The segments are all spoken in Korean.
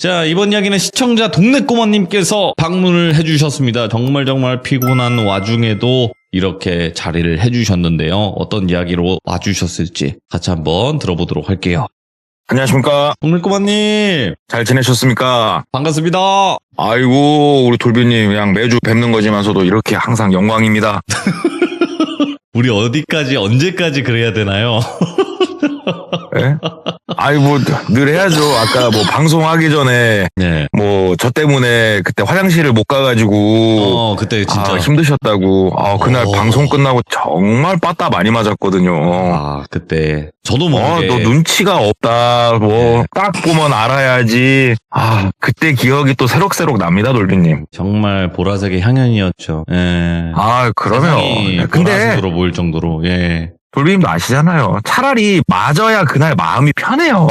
자, 이번 이야기는 시청자 동네꼬마님께서 방문을 해주셨습니다. 정말 피곤한 와중에도 이렇게 자리를 해주셨는데요. 어떤 이야기로 와주셨을지 같이 한번 들어보도록 할게요. 안녕하십니까. 동네꼬마님, 잘 지내셨습니까? 반갑습니다. 아이고, 우리 돌비님 그냥 매주 뵙는 거지만서도 이렇게 항상 영광입니다. 우리 어디까지, 언제까지 그래야 되나요? 예? 아이, 늘 해야죠. 아까 방송하기 전에, 네. 저 때문에 그때 화장실을 못 가가지고. 그때 진짜. 힘드셨다고. 그날 방송 끝나고 정말 빠따 많이 맞았거든요. 그때. 저도 모르게. 너 눈치가 없다. 네. 딱 보면 알아야지. 그때 기억이 또 새록새록 납니다, 돌비님. 정말 보라색의 향연이었죠. 예. 그러면. 근데. 보라색으로 보일 정도로, 예. 돌비님도 아시잖아요. 차라리 맞아야 그날 마음이 편해요.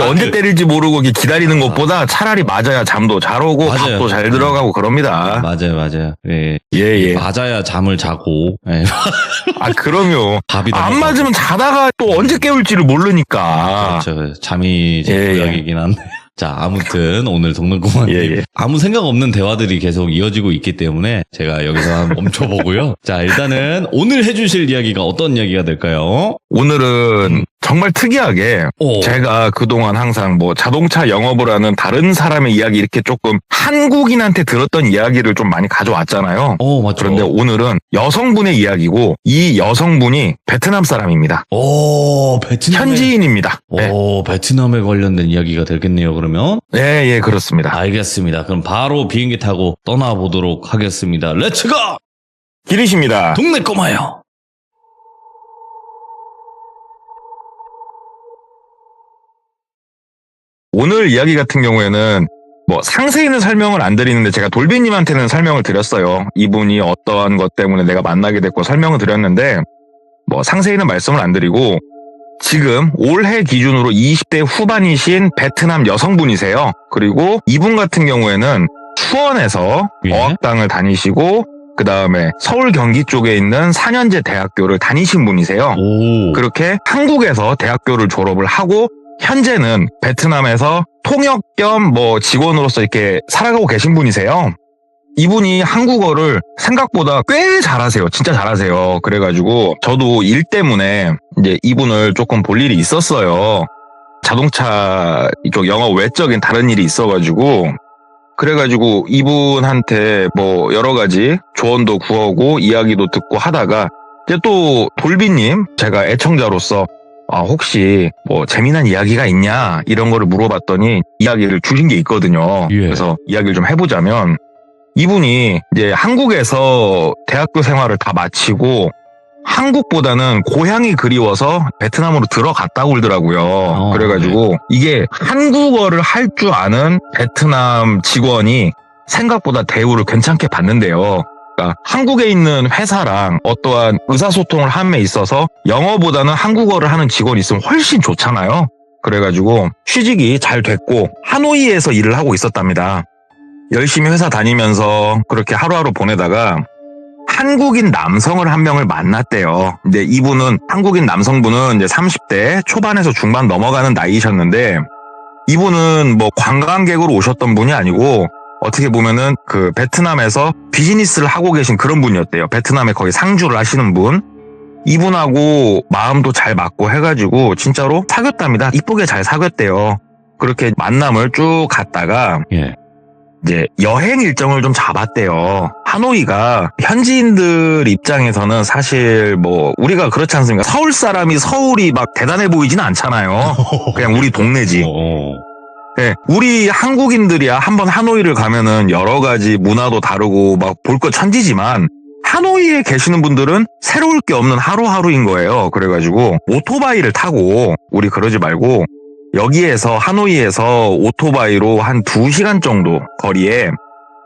언제 때릴지 모르고 기다리는 것보다 차라리 맞아야 잠도 잘 오고 맞아요. 밥도 잘 들어가고 그럽니다. 맞아요. 예. 예. 맞아야 잠을 자고. 예. 그럼요. 밥이 안 맞으면 자다가 또 언제 깨울지를 모르니까. 그렇죠. 잠이 제 고약이긴 한데. 자, 아무튼 오늘 동네꼬마님 아무 생각 없는 대화들이 계속 이어지고 있기 때문에 제가 여기서 한번 멈춰보고요. 자, 일단은 오늘 해주실 이야기가 어떤 이야기가 될까요? 오늘은 정말 특이하게 제가 그동안 항상 자동차 영업을 하는 다른 사람의 이야기 이렇게 조금 한국인한테 들었던 이야기를 좀 많이 가져왔잖아요. 맞죠. 그런데 오늘은 여성분의 이야기고 이 여성분이 베트남 사람입니다. 베트남 현지인입니다. 베트남에 관련된 이야기가 되겠네요, 그러면? 예, 그렇습니다. 알겠습니다. 그럼 바로 비행기 타고 떠나보도록 하겠습니다. 렛츠고! 길이십니다. 동네꼬마요. 오늘 이야기 같은 경우에는 상세히는 설명을 안 드리는데 제가 돌비님한테는 설명을 드렸어요. 이분이 어떠한 것 때문에 내가 만나게 됐고 설명을 드렸는데 상세히는 말씀을 안 드리고 지금 올해 기준으로 20대 후반이신 베트남 여성분이세요. 그리고 이분 같은 경우에는 수원에서 어학당을 다니시고 그 다음에 서울 경기 쪽에 있는 4년제 대학교를 다니신 분이세요. 그렇게 한국에서 대학교를 졸업을 하고 현재는 베트남에서 통역 겸 직원으로서 이렇게 살아가고 계신 분이세요. 이분이 한국어를 생각보다 꽤 잘하세요. 진짜 잘하세요. 그래가지고 저도 일 때문에 이제 이분을 조금 볼 일이 있었어요. 자동차 이쪽 영업 외적인 다른 일이 있어가지고 그래가지고 이분한테 여러 가지 조언도 구하고 이야기도 듣고 하다가 이제 또 돌비님 제가 애청자로서 혹시 재미난 이야기가 있냐 이런 거를 물어봤더니 이야기를 주신 게 있거든요. 그래서 이야기를 좀 해보자면 이분이 이제 한국에서 대학교 생활을 다 마치고 한국보다는 고향이 그리워서 베트남으로 들어갔다고 그러더라고요. 그래가지고 이게 한국어를 할 줄 아는 베트남 직원이 생각보다 대우를 괜찮게 받는데요. 그러니까 한국에 있는 회사랑 어떠한 의사소통을 함에 있어서 영어보다는 한국어를 하는 직원이 있으면 훨씬 좋잖아요. 그래가지고 취직이 잘 됐고 하노이에서 일을 하고 있었답니다. 열심히 회사 다니면서 그렇게 하루하루 보내다가 한국인 남성을 한 명을 만났대요. 근데 이분은 한국인 남성분은 이제 30대 초반에서 중반 넘어가는 나이셨는데 이분은 관광객으로 오셨던 분이 아니고 어떻게 보면은 그 베트남에서 비즈니스를 하고 계신 그런 분이었대요. 베트남에 거의 상주를 하시는 분. 이분하고 마음도 잘 맞고 해가지고 진짜로 사귀었답니다. 이쁘게 잘 사귀었대요. 그렇게 만남을 쭉 갔다가 이제 여행 일정을 좀 잡았대요. 하노이가 현지인들 입장에서는 사실 우리가 그렇지 않습니까? 서울 사람이 서울이 막 대단해 보이진 않잖아요. 그냥 우리 동네지. 네, 우리 한국인들이야 한번 하노이를 가면은 여러 가지 문화도 다르고 막 볼 것 천지지만 하노이에 계시는 분들은 새로울 게 없는 하루하루인 거예요. 그래가지고 오토바이를 타고 우리 그러지 말고 여기에서 하노이에서 오토바이로 한 2시간 정도 거리에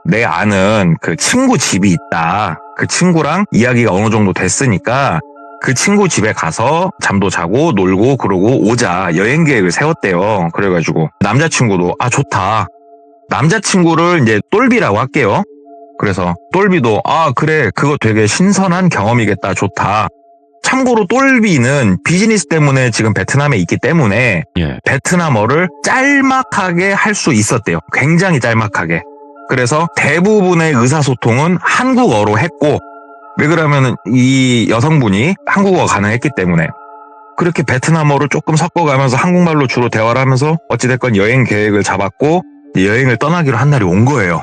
내 아는 그 친구 집이 있다. 그 친구랑 이야기가 어느 정도 됐으니까 그 친구 집에 가서 잠도 자고 놀고 그러고 오자 여행 계획을 세웠대요. 그래가지고 남자친구도 좋다. 남자친구를 이제 똘비라고 할게요. 그래서 똘비도 그래 그거 되게 신선한 경험이겠다. 좋다. 참고로 똘비는 비즈니스 때문에 지금 베트남에 있기 때문에 예. 베트남어를 짤막하게 할 수 있었대요. 굉장히 짤막하게. 그래서 대부분의 의사소통은 한국어로 했고, 왜 그러면은 이 여성분이 한국어가 가능했기 때문에 그렇게 베트남어를 조금 섞어가면서 한국말로 주로 대화를 하면서 어찌됐건 여행 계획을 잡았고 여행을 떠나기로 한 날이 온 거예요.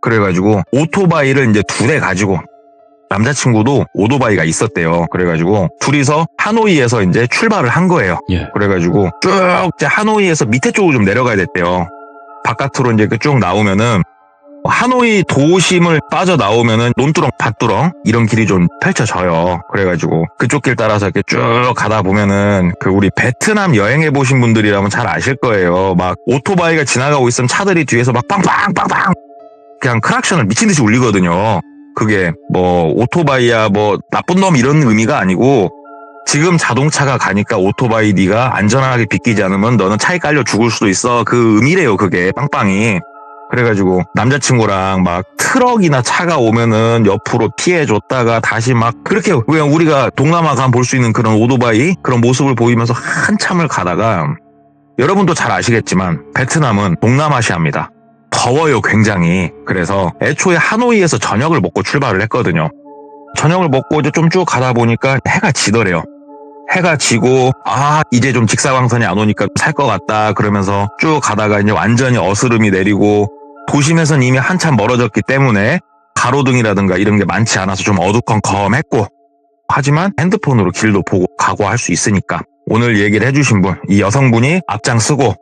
그래가지고 오토바이를 이제 2대 가지고 남자친구도 오토바이가 있었대요. 그래가지고 둘이서 하노이에서 이제 출발을 한 거예요. 예. 그래가지고 쭉 이제 하노이에서 밑에 쪽으로 좀 내려가야 됐대요. 바깥으로 이제 쭉 나오면은 하노이 도심을 빠져나오면은 논두렁, 밭두렁 이런 길이 좀 펼쳐져요. 그래가지고 그쪽 길 따라서 이렇게 쭉 가다 보면은 그 우리 베트남 여행해 보신 분들이라면 잘 아실 거예요. 막 오토바이가 지나가고 있으면 차들이 뒤에서 막 빵빵빵빵 그냥 크락션을 미친 듯이 울리거든요. 그게 뭐 오토바이야 뭐 나쁜 놈 이런 의미가 아니고 지금 자동차가 가니까 오토바이 네가 안전하게 비키지 않으면 너는 차에 깔려 죽을 수도 있어. 그 의미래요. 그게 빵빵이. 그래가지고 남자친구랑 막 트럭이나 차가 오면은 옆으로 피해줬다가 다시 막 그렇게 그냥 우리가 동남아 가면 볼 수 있는 그런 오토바이 그런 모습을 보이면서 한참을 가다가 여러분도 잘 아시겠지만 베트남은 동남아시아입니다. 더워요 굉장히. 그래서 애초에 하노이에서 저녁을 먹고 출발을 했거든요. 저녁을 먹고 이제 좀 쭉 가다 보니까 해가 지더래요. 해가 지고 이제 좀 직사광선이 안 오니까 살 것 같다 그러면서 쭉 가다가 이제 완전히 어스름이 내리고 도심에선 이미 한참 멀어졌기 때문에 가로등이라든가 이런 게 많지 않아서 좀 어두컴컴했고 하지만 핸드폰으로 길도 보고 각오할 수 있으니까 오늘 얘기를 해주신 분 이 여성분이 앞장서고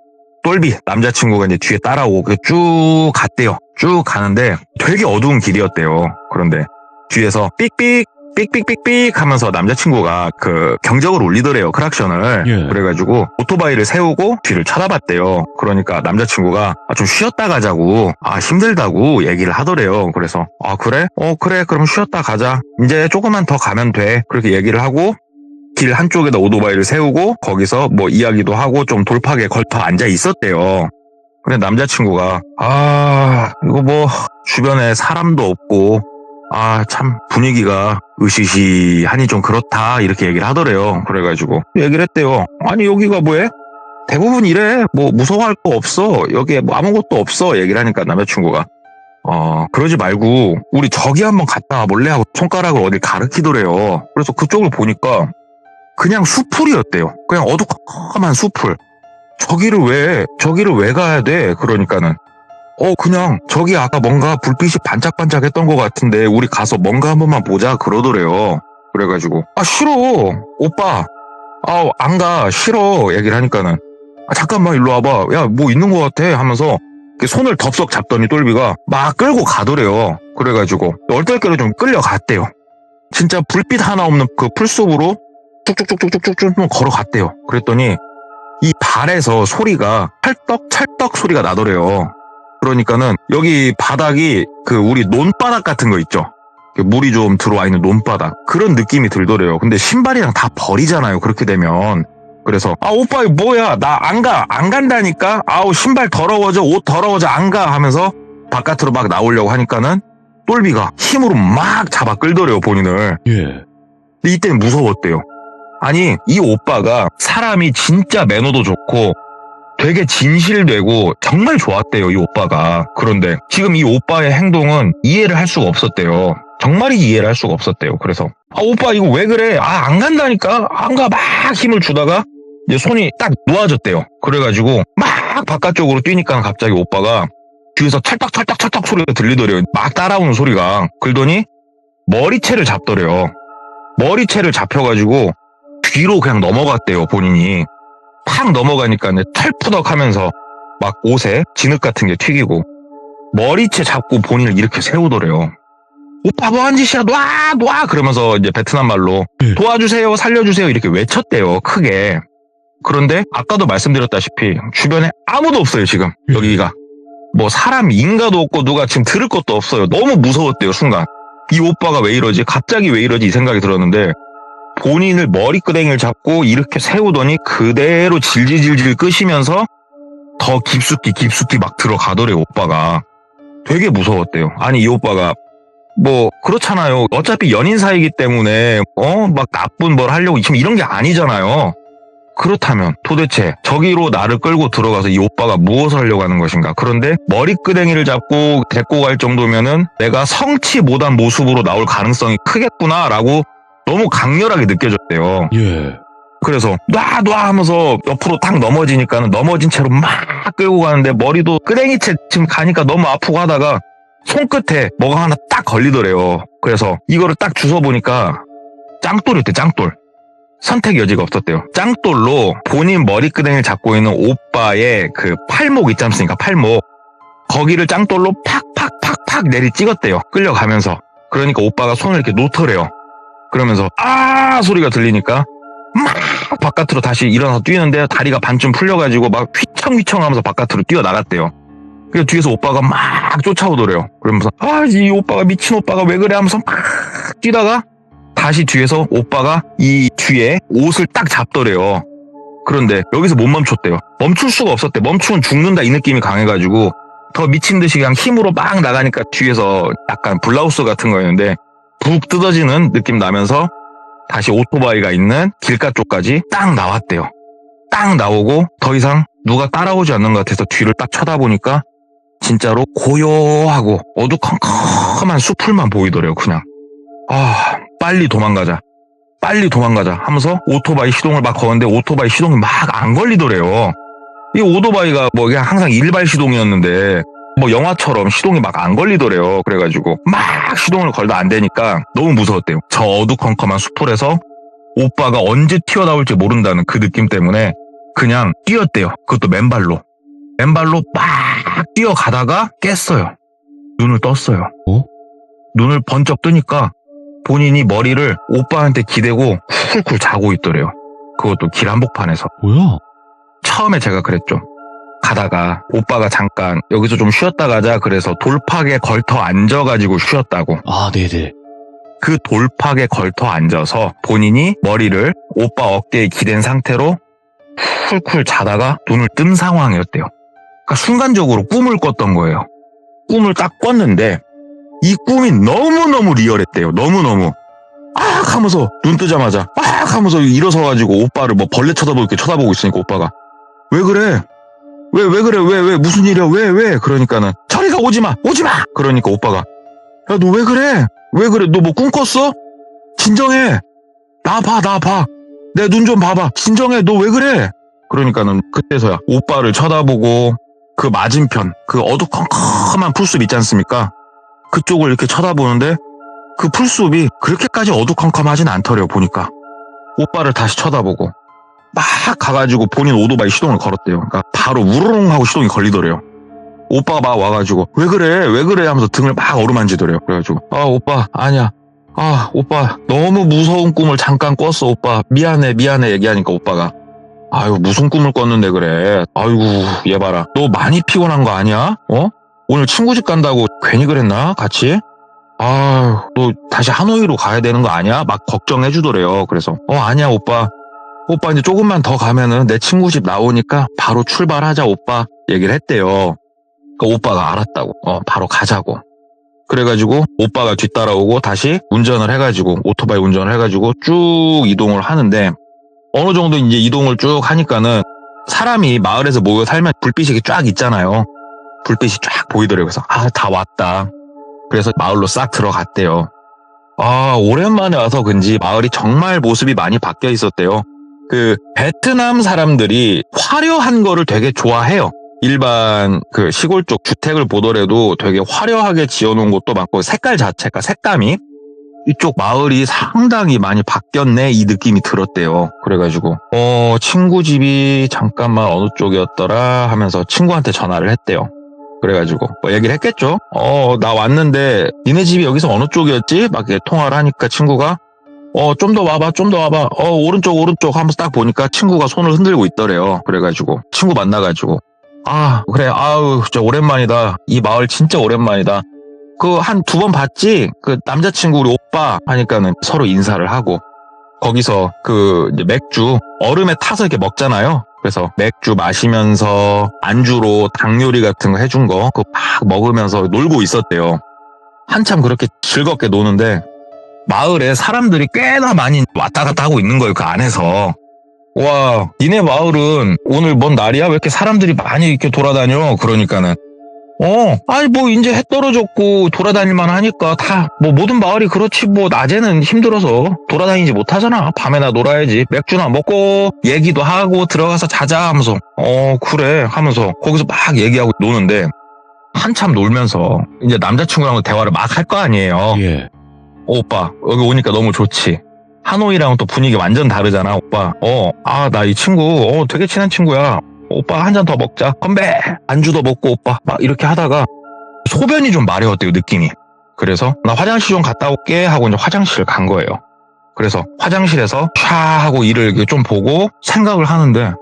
똘비 남자친구가 이제 뒤에 따라오고 쭉 갔대요. 쭉 가는데 되게 어두운 길이었대요. 그런데 뒤에서 삑삑 삑삑삑삑 하면서 남자친구가 그 경적을 울리더래요. 크락션을. 예. 그래가지고 오토바이를 세우고 뒤를 쳐다봤대요. 그러니까 남자친구가 좀 쉬었다 가자고 힘들다고 얘기를 하더래요. 그래서 그래? 그래 그럼 쉬었다 가자. 이제 조금만 더 가면 돼. 그렇게 얘기를 하고 길 한쪽에다 오토바이를 세우고 거기서 뭐 이야기도 하고 좀 돌팍에 걸터 앉아 있었대요. 근데 남자친구가 이거 뭐 주변에 사람도 없고 참 분위기가 으시시하니 좀 그렇다 이렇게 얘기를 하더래요. 그래가지고 얘기를 했대요. 아니 여기가 뭐해? 대부분 이래. 뭐 무서워할 거 없어. 여기에 뭐 아무것도 없어. 얘기를 하니까 남자친구가 그러지 말고 우리 저기 한번 갔다 와볼래? 하고 손가락을 어딜 가리키더래요. 그래서 그쪽을 보니까 그냥 수풀이었대요. 그냥 어두컴컴한 수풀. 저기를 왜 가야 돼? 그러니까는 그냥 저기 아까 뭔가 불빛이 반짝반짝했던 것 같은데 우리 가서 뭔가 한 번만 보자 그러더래요. 그래가지고 싫어 오빠 안 가 싫어 얘기를 하니까는 잠깐만 일로 와봐 야 뭐 있는 것 같아 하면서 손을 덥석 잡더니 똘비가 막 끌고 가더래요. 그래가지고 얼떨결에 좀 끌려갔대요. 진짜 불빛 하나 없는 그 풀숲으로 쭉쭉쭉쭉쭉쭉 걸어갔대요. 그랬더니 이 발에서 소리가 찰떡찰떡 소리가 나더래요. 그러니까는 여기 바닥이 그 우리 논바닥 같은 거 있죠. 물이 좀 들어와 있는 논바닥 그런 느낌이 들더래요. 근데 신발이랑 다 버리잖아요. 그렇게 되면. 그래서 오빠 이거 뭐야 나 안 간다니까. 신발 더러워져 옷 더러워져 안 가 하면서 바깥으로 막 나오려고 하니까는 똘비가 힘으로 막 잡아 끌더래요 본인을. 예. 근데 이때는 무서웠대요. 아니 이 오빠가 사람이 진짜 매너도 좋고 되게 진실되고 정말 좋았대요 이 오빠가. 그런데 지금 이 오빠의 행동은 이해를 할 수가 없었대요. 정말 이해를 할 수가 없었대요. 그래서 오빠 이거 왜 그래? 안 간다니까. 안 가. 막 힘을 주다가 이제 손이 딱 놓아졌대요. 그래가지고 막 바깥쪽으로 뛰니까 갑자기 오빠가 뒤에서 찰떡찰떡찰떡 소리가 들리더래요. 막 따라오는 소리가. 그러더니 머리채를 잡더래요. 머리채를 잡혀가지고 뒤로 그냥 넘어갔대요 본인이. 팍 넘어가니까 털푸덕 하면서 막 옷에 진흙 같은 게 튀기고 머리채 잡고 본인을 이렇게 세우더래요. 오빠 뭐한 짓이야 놔 그러면서 이제 베트남 말로 도와주세요 살려주세요 이렇게 외쳤대요 크게. 그런데 아까도 말씀드렸다시피 주변에 아무도 없어요 지금. 여기가 뭐 사람 인가도 없고 누가 지금 들을 것도 없어요. 너무 무서웠대요 순간. 이 오빠가 왜 이러지 갑자기 왜 이러지 이 생각이 들었는데 본인을 머리끄댕이를 잡고 이렇게 세우더니 그대로 질질질질 끄시면서 더 깊숙이 막 들어가더래요 오빠가. 되게 무서웠대요. 아니 이 오빠가 뭐 그렇잖아요. 어차피 연인 사이기 때문에 막 나쁜 뭘 하려고 지금 이런 게 아니잖아요. 그렇다면 도대체 저기로 나를 끌고 들어가서 이 오빠가 무엇을 하려고 하는 것인가. 그런데 머리끄댕이를 잡고 데리고 갈 정도면은 내가 성치 못한 모습으로 나올 가능성이 크겠구나라고 너무 강렬하게 느껴졌대요. 예. 그래서 놔 하면서 옆으로 딱 넘어지니까는 넘어진 채로 막 끌고 가는데 머리도 끄댕이채 지금 가니까 너무 아프고 하다가 손끝에 뭐가 하나 딱 걸리더래요. 그래서 이거를 딱 주워보니까 짱돌이었대, 짱돌. 선택 여지가 없었대요. 짱돌로 본인 머리끄댕이를 잡고 있는 오빠의 그 팔목 있지 않습니까? 팔목. 거기를 짱돌로 팍팍팍팍 내리 찍었대요. 끌려가면서. 그러니까 오빠가 손을 이렇게 놓더래요. 그러면서 아 소리가 들리니까 막 바깥으로 다시 일어나서 뛰는데 다리가 반쯤 풀려가지고 막 휘청휘청 하면서 바깥으로 뛰어나갔대요. 그래서 뒤에서 오빠가 막 쫓아오더래요. 그러면서 아 이 오빠가 미친 오빠가 왜 그래 하면서 막 뛰다가 다시 뒤에서 오빠가 이 뒤에 옷을 딱 잡더래요. 그런데 여기서 못 멈췄대요. 멈출 수가 없었대. 멈추면 죽는다 이 느낌이 강해가지고 더 미친 듯이 그냥 힘으로 막 나가니까 뒤에서 약간 블라우스 같은 거였는데 북 뜯어지는 느낌 나면서 다시 오토바이가 있는 길가 쪽까지 딱 나왔대요. 딱 나오고 더 이상 누가 따라오지 않는 것 같아서 뒤를 딱 쳐다보니까 진짜로 고요하고 어두컴컴한 숲풀만 보이더래요. 그냥 아 빨리 도망가자 하면서 오토바이 시동을 막 거는데 오토바이 시동이 막 안 걸리더래요. 이 오토바이가 뭐 그냥 항상 일발 시동이었는데 뭐 영화처럼 시동이 막 안 걸리더래요. 그래가지고 막 시동을 걸다 안 되니까 너무 무서웠대요. 저 어두컴컴한 숲풀에서 오빠가 언제 튀어나올지 모른다는 그 느낌 때문에 그냥 뛰었대요. 그것도 맨발로 막 뛰어가다가 깼어요. 눈을 떴어요. 눈을 번쩍 뜨니까 본인이 머리를 오빠한테 기대고 쿨쿨 자고 있더래요. 그것도 길 한복판에서. 뭐야? 처음에 제가 그랬죠. 가다가 오빠가 잠깐 여기서 좀 쉬었다 가자 그래서 돌팍에 걸터 앉아가지고 쉬었다고. 아, 네네. 그 돌팍에 걸터 앉아서 본인이 머리를 오빠 어깨에 기댄 상태로 쿨쿨 자다가 눈을 뜬 상황이었대요. 그러니까 순간적으로 꿈을 꿨던 거예요. 꿈을 딱 꿨는데 이 꿈이 너무너무 리얼했대요. 너무너무. 악 하면서 눈 뜨자마자 악 하면서 일어서가지고 오빠를 뭐 벌레 쳐다보고 있으니까 오빠가 왜 그래? 왜 그래? 왜 무슨 일이야? 왜? 그러니까는 저리가 오지마! 그러니까 오빠가 야 너 왜 그래? 너 뭐 꿈 꿨어? 진정해. 나 봐. 내 눈 좀 봐봐. 진정해. 너 왜 그래? 그러니까는 그때서야 오빠를 쳐다보고 그 맞은편 그 어두컴컴한 풀숲 있지 않습니까? 그쪽을 이렇게 쳐다보는데 그 풀숲이 그렇게까지 어두컴컴하진 않더래요. 보니까 오빠를 다시 쳐다보고 막 가가지고 본인 오토바이 시동을 걸었대요. 그러니까 바로 우르릉 하고 시동이 걸리더래요. 오빠가 막 와가지고 왜 그래 하면서 등을 막 어루만지더래요. 그래가지고 아 오빠 아니야. 아 오빠 너무 무서운 꿈을 잠깐 꿨어. 오빠 미안해 얘기하니까 오빠가 아유 무슨 꿈을 꿨는데 그래. 아이고 얘 봐라. 너 많이 피곤한 거 아니야? 오늘 친구 집 간다고 괜히 그랬나? 같이? 아유 너 다시 하노이로 가야 되는 거 아니야? 막 걱정해 주더래요. 그래서 아니야 오빠 이제 조금만 더 가면은 내 친구 집 나오니까 바로 출발하자 오빠 얘기를 했대요. 그러니까 오빠가 알았다고. 바로 가자고. 그래가지고 오빠가 뒤따라오고 다시 운전을 해가지고 오토바이 운전을 해가지고 쭉 이동을 하는데 어느 정도 이제 이동을 쭉 하니까는 사람이 마을에서 모여 살면 불빛이 쫙 있잖아요. 불빛이 쫙 보이더래요. 그래서 다 왔다. 그래서 마을로 싹 들어갔대요. 오랜만에 와서 그런지 마을이 정말 모습이 많이 바뀌어 있었대요. 그 베트남 사람들이 화려한 거를 되게 좋아해요. 일반 그 시골 쪽 주택을 보더라도 되게 화려하게 지어놓은 곳도 많고 색깔 자체가 색감이 이쪽 마을이 상당히 많이 바뀌었네 이 느낌이 들었대요. 그래가지고 친구 집이 잠깐만 어느 쪽이었더라 하면서 친구한테 전화를 했대요. 그래가지고 뭐 얘기를 했겠죠. 나 왔는데 니네 집이 여기서 어느 쪽이었지? 막 이렇게 통화를 하니까 친구가 좀 더 와봐. 오른쪽 하면서 딱 보니까 친구가 손을 흔들고 있더래요. 그래가지고 친구 만나가지고 그래 진짜 오랜만이다. 이 마을 진짜 오랜만이다. 그 한 2번 봤지? 그 남자친구 우리 오빠 하니까는 서로 인사를 하고 거기서 그 이제 맥주 얼음에 타서 이렇게 먹잖아요. 그래서 맥주 마시면서 안주로 닭 요리 같은 거 해준 거 그거 막 먹으면서 놀고 있었대요. 한참 그렇게 즐겁게 노는데 마을에 사람들이 꽤나 많이 왔다 갔다 하고 있는 거예요. 그 안에서. 와, 니네 마을은 오늘 뭔 날이야? 왜 이렇게 사람들이 많이 이렇게 돌아다녀? 그러니까는 아니 뭐 이제 해 떨어졌고 돌아다닐만 하니까 다 뭐 모든 마을이 그렇지 뭐 낮에는 힘들어서 돌아다니지 못하잖아. 밤에나 놀아야지. 맥주나 먹고 얘기도 하고 들어가서 자자 하면서 그래 하면서 거기서 막 얘기하고 노는데 한참 놀면서 이제 남자친구랑 대화를 막 할 거 아니에요. 예. 오빠 여기 오니까 너무 좋지. 하노이랑은 또 분위기 완전 다르잖아. 오빠 나 이 친구 되게 친한 친구야. 오빠 한 잔 더 먹자. 건배. 안주도 먹고 오빠 막 이렇게 하다가 소변이 좀 마려웠대요. 느낌이. 그래서 나 화장실 좀 갔다 올게 하고 이제 화장실 간 거예요. 그래서 화장실에서 촤 하고 이를 이렇게 좀 보고 생각을 하는데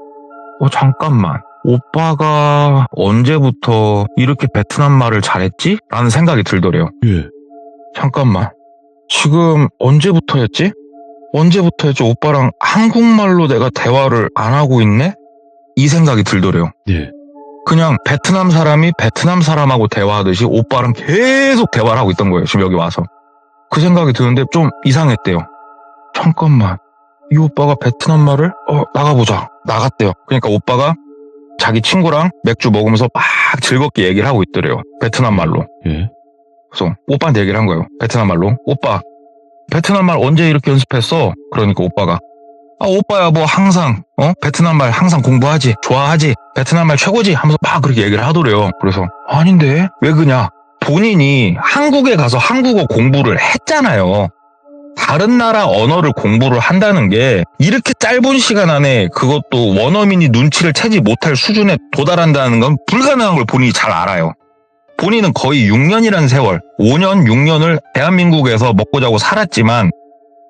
잠깐만. 오빠가 언제부터 이렇게 베트남 말을 잘했지? 라는 생각이 들더래요. 예. 잠깐만. 지금 언제부터였지? 오빠랑 한국말로 내가 대화를 안 하고 있네? 이 생각이 들더래요. 예. 그냥 베트남 사람이 베트남 사람하고 대화하듯이 오빠랑 계속 대화를 하고 있던 거예요. 지금 여기 와서. 그 생각이 드는데 좀 이상했대요. 잠깐만. 이 오빠가 베트남 말을? 나가보자. 나갔대요. 그러니까 오빠가 자기 친구랑 맥주 먹으면서 막 즐겁게 얘기를 하고 있더래요. 베트남 말로. 예. 그래서 오빠한테 얘기를 한 거예요. 베트남 말로. 오빠, 베트남 말 언제 이렇게 연습했어? 그러니까 오빠가 오빠야 뭐 항상 베트남 말 항상 공부하지, 좋아하지, 베트남 말 최고지 하면서 막 그렇게 얘기를 하더래요. 그래서 아닌데 왜 그냐? 본인이 한국에 가서 한국어 공부를 했잖아요. 다른 나라 언어를 공부를 한다는 게 이렇게 짧은 시간 안에 그것도 원어민이 눈치를 채지 못할 수준에 도달한다는 건 불가능한 걸 본인이 잘 알아요. 본인은 거의 6년이라는 세월, 5년, 6년을 대한민국에서 먹고 자고 살았지만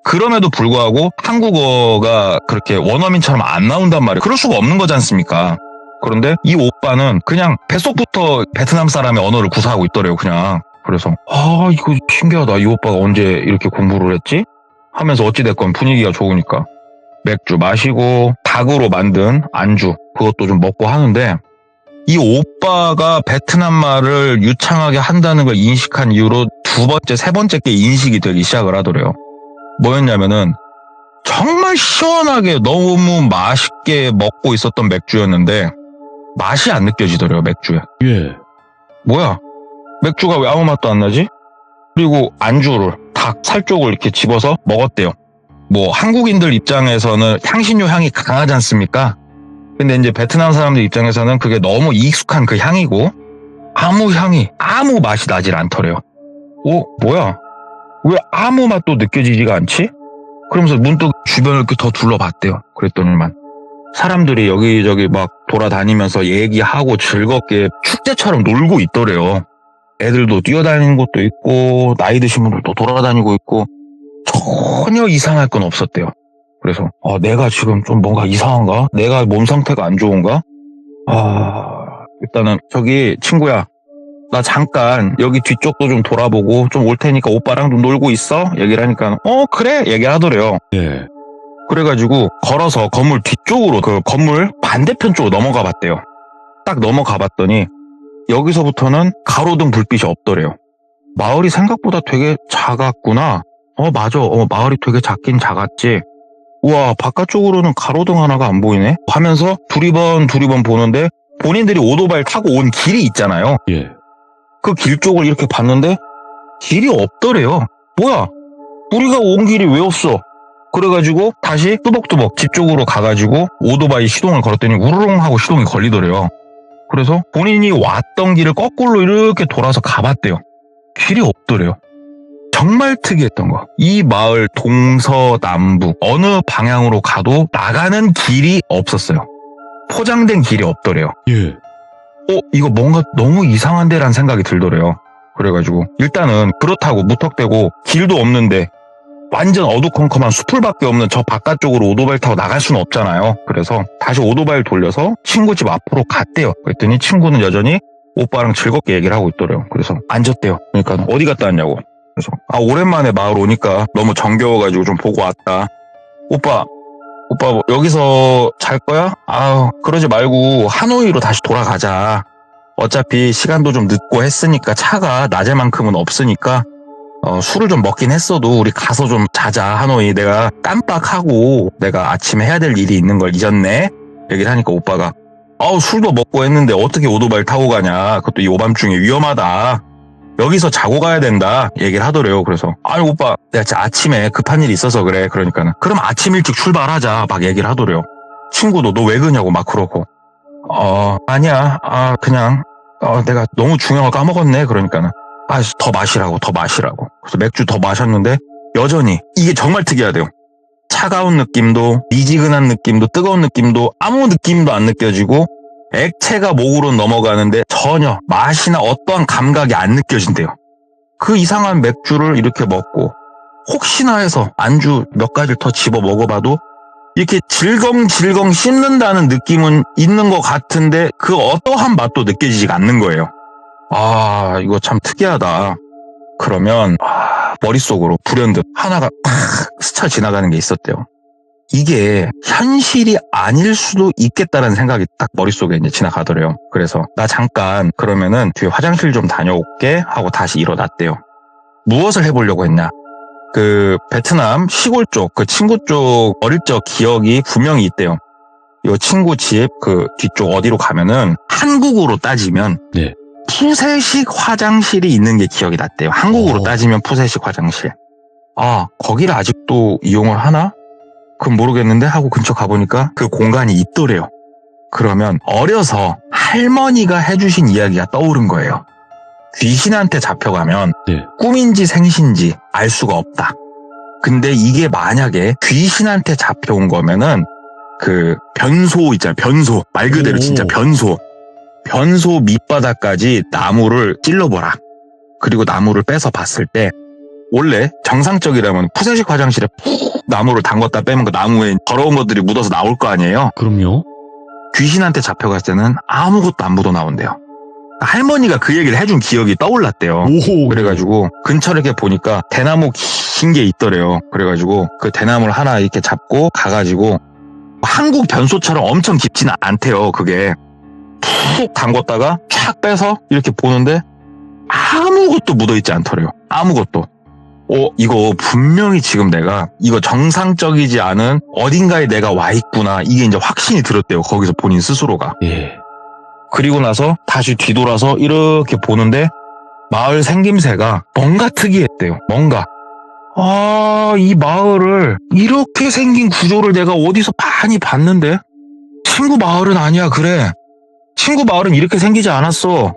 그럼에도 불구하고 한국어가 그렇게 원어민처럼 안 나온단 말이에요. 그럴 수가 없는 거지 않습니까? 그런데 이 오빠는 그냥 뱃속부터 베트남 사람의 언어를 구사하고 있더래요, 그냥. 그래서 이거 신기하다. 이 오빠가 언제 이렇게 공부를 했지? 하면서 어찌됐건 분위기가 좋으니까 맥주 마시고 닭으로 만든 안주 그것도 좀 먹고 하는데 이 오빠가 베트남 말을 유창하게 한다는 걸 인식한 이후로 두 번째, 세 번째 게 인식이 되기 시작을 하더래요. 뭐였냐면은 정말 시원하게 너무 맛있게 먹고 있었던 맥주였는데 맛이 안 느껴지더래요, 맥주에. 예. 뭐야? 맥주가 왜 아무 맛도 안 나지? 그리고 안주를 닭 살 쪽을 이렇게 집어서 먹었대요. 뭐 한국인들 입장에서는 향신료 향이 강하지 않습니까? 근데 이제 베트남 사람들 입장에서는 그게 너무 익숙한 그 향이고 아무 맛이 나질 않더래요. 뭐야? 왜 아무 맛도 느껴지지가 않지? 그러면서 문득 주변을 이렇게 더 둘러봤대요. 그랬더니만 사람들이 여기저기 막 돌아다니면서 얘기하고 즐겁게 축제처럼 놀고 있더래요. 애들도 뛰어다니는 것도 있고 나이 드신 분들도 돌아다니고 있고 전혀 이상할 건 없었대요. 그래서 내가 지금 좀 뭔가 이상한가? 내가 몸 상태가 안 좋은가? 일단은 저기 친구야, 나 잠깐 여기 뒤쪽도 좀 돌아보고 좀 올 테니까 오빠랑 좀 놀고 있어? 얘기를 하니까 그래? 얘기하더래요. 예. 그래가지고 걸어서 건물 뒤쪽으로 그 건물 반대편 쪽으로 넘어가 봤대요. 딱 넘어가 봤더니 여기서부터는 가로등 불빛이 없더래요. 마을이 생각보다 되게 작았구나. 맞아. 마을이 되게 작긴 작았지. 우와, 바깥쪽으로는 가로등 하나가 안 보이네? 하면서 두리번 보는데 본인들이 오토바이를 타고 온 길이 있잖아요. 예. 그 길 쪽을 이렇게 봤는데 길이 없더래요. 뭐야? 우리가 온 길이 왜 없어? 그래가지고 다시 뚜벅뚜벅 집 쪽으로 가가지고 오토바이 시동을 걸었더니 우르릉 하고 시동이 걸리더래요. 그래서 본인이 왔던 길을 거꾸로 이렇게 돌아서 가봤대요. 길이 없더래요. 정말 특이했던 거. 이 마을 동서남북 어느 방향으로 가도 나가는 길이 없었어요. 포장된 길이 없더래요. 예. 이거 뭔가 너무 이상한데라는 생각이 들더래요. 그래가지고 일단은 그렇다고 무턱대고 길도 없는데 완전 어두컴컴한 수풀밖에 없는 저 바깥쪽으로 오토바이를 타고 나갈 수는 없잖아요. 그래서 다시 오토바이를 돌려서 친구 집 앞으로 갔대요. 그랬더니 친구는 여전히 오빠랑 즐겁게 얘기를 하고 있더래요. 그래서 앉았대요. 그러니까 어디 갔다 왔냐고. 그래서 오랜만에 마을 오니까 너무 정겨워가지고 좀 보고 왔다. 오빠 뭐 여기서 잘 거야? 그러지 말고 하노이로 다시 돌아가자. 어차피 시간도 좀 늦고 했으니까 차가 낮에만큼은 없으니까 술을 좀 먹긴 했어도 우리 가서 좀 자자. 하노이 내가 깜빡하고 내가 아침에 해야 될 일이 있는 걸 잊었네. 얘기를 하니까 오빠가 술도 먹고 했는데 어떻게 오토바이 타고 가냐. 그것도 이 오밤중에 위험하다. 여기서 자고 가야 된다. 얘기를 하더래요. 그래서 아니 오빠 내가 진짜 아침에 급한 일이 있어서 그래. 그러니까는 그럼 아침 일찍 출발하자. 막 얘기를 하더래요. 친구도 너 왜 그러냐고 막 그러고 아니야. 그냥 내가 너무 중요한 걸 까먹었네. 그러니까는 더 마시라고. 그래서 맥주 더 마셨는데 여전히 이게 정말 특이하대요. 차가운 느낌도 미지근한 느낌도 뜨거운 느낌도 아무 느낌도 안 느껴지고 액체가 목으로 넘어가는데 전혀 맛이나 어떠한 감각이 안 느껴진대요. 그 이상한 맥주를 이렇게 먹고 혹시나 해서 안주 몇 가지를 더 집어 먹어봐도 이렇게 질겅질겅 씹는다는 느낌은 있는 것 같은데 그 어떠한 맛도 느껴지지가 않는 거예요. 이거 참 특이하다. 그러면 머릿속으로 불현듯 하나가 탁 스쳐 지나가는 게 있었대요. 이게 현실이 아닐 수도 있겠다라는 생각이 딱 머릿속에 이제 지나가더래요. 그래서 나 잠깐 그러면은 뒤에 화장실 좀 다녀올게 하고 다시 일어났대요. 무엇을 해보려고 했냐? 그 베트남 시골 쪽, 그 친구 쪽 어릴 적 기억이 분명히 있대요. 이 친구 집 그 뒤쪽 어디로 가면은 한국으로 따지면 네. 푸세식 화장실이 있는 게 기억이 났대요. 한국으로 따지면 푸세식 화장실. 거기를 아직도 이용을 하나? 그건 모르겠는데 하고 근처 가보니까 그 공간이 있더래요. 그러면 어려서 할머니가 해주신 이야기가 떠오른 거예요. 귀신한테 잡혀가면 네. 꿈인지 생신지 알 수가 없다. 근데 이게 만약에 귀신한테 잡혀온 거면은 그 변소 있잖아요. 변소. 말 그대로 진짜 변소. 변소 밑바닥까지 나무를 찔러보라. 그리고 나무를 빼서 봤을 때 원래 정상적이라면 푸세식 화장실에 푹 나무를 담궜다 빼면 그 나무에 더러운 것들이 묻어서 나올 거 아니에요? 그럼요. 귀신한테 잡혀갔을 때는 아무것도 안 묻어 나온대요. 할머니가 그 얘기를 해준 기억이 떠올랐대요. 그래가지고 근처를 이렇게 보니까 대나무 긴 게 있더래요. 그래가지고 그 대나무를 하나 이렇게 잡고 가가지고 한국 변소처럼 엄청 깊지는 않대요. 그게 푹 담궜다가 촥 빼서 이렇게 보는데 아무것도 묻어있지 않더래요. 아무것도. 이거 분명히 지금 내가 이거 정상적이지 않은 어딘가에 내가 와 있구나. 이게 이제 확신이 들었대요. 거기서 본인 스스로가. 예. 그리고 나서 다시 뒤돌아서 이렇게 보는데 마을 생김새가 뭔가 특이했대요. 뭔가. 이 마을을 이렇게 생긴 구조를 내가 어디서 많이 봤는데 친구 마을은 아니야. 그래. 친구 마을은 이렇게 생기지 않았어.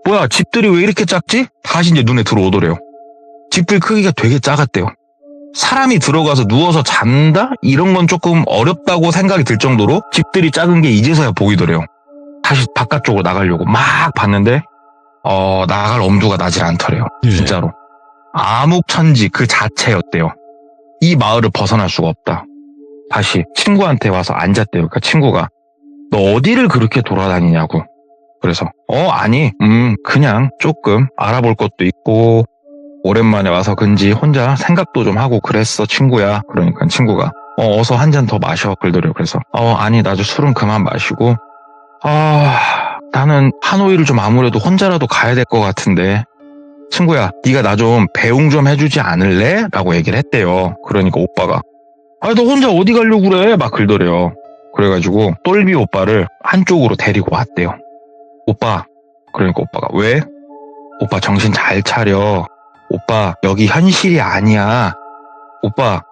뭐야 집들이 왜 이렇게 작지? 다시 이제 눈에 들어오더래요. 집들 크기가 되게 작았대요. 사람이 들어가서 누워서 잔다? 이런 건 조금 어렵다고 생각이 들 정도로 집들이 작은 게 이제서야 보이더래요. 다시 바깥쪽으로 나가려고 막 봤는데 나갈 엄두가 나질 않더래요. 진짜로. 암흑천지 그 자체였대요. 이 마을을 벗어날 수가 없다. 다시 친구한테 와서 앉았대요. 그러니까 친구가 너 어디를 그렇게 돌아다니냐고. 그래서 아니 그냥 조금 알아볼 것도 있고 오랜만에 와서 근지 혼자 생각도 좀 하고 그랬어 친구야. 그러니까 친구가 어서 한 잔 더 마셔 그러더래요. 그래서 아니 나도 술은 그만 마시고 나는 하노이를 좀 아무래도 혼자라도 가야 될 것 같은데 친구야 네가 나 좀 배웅 좀 해주지 않을래? 라고 얘기를 했대요. 그러니까 오빠가 너 혼자 어디 가려고 그래? 막 그러더래요. 그래가지고 똘비 오빠를 한쪽으로 데리고 왔대요. 오빠. 그러니까 오빠가 왜? 오빠 정신 잘 차려. 오빠 여기 현실이 아니야. 오빠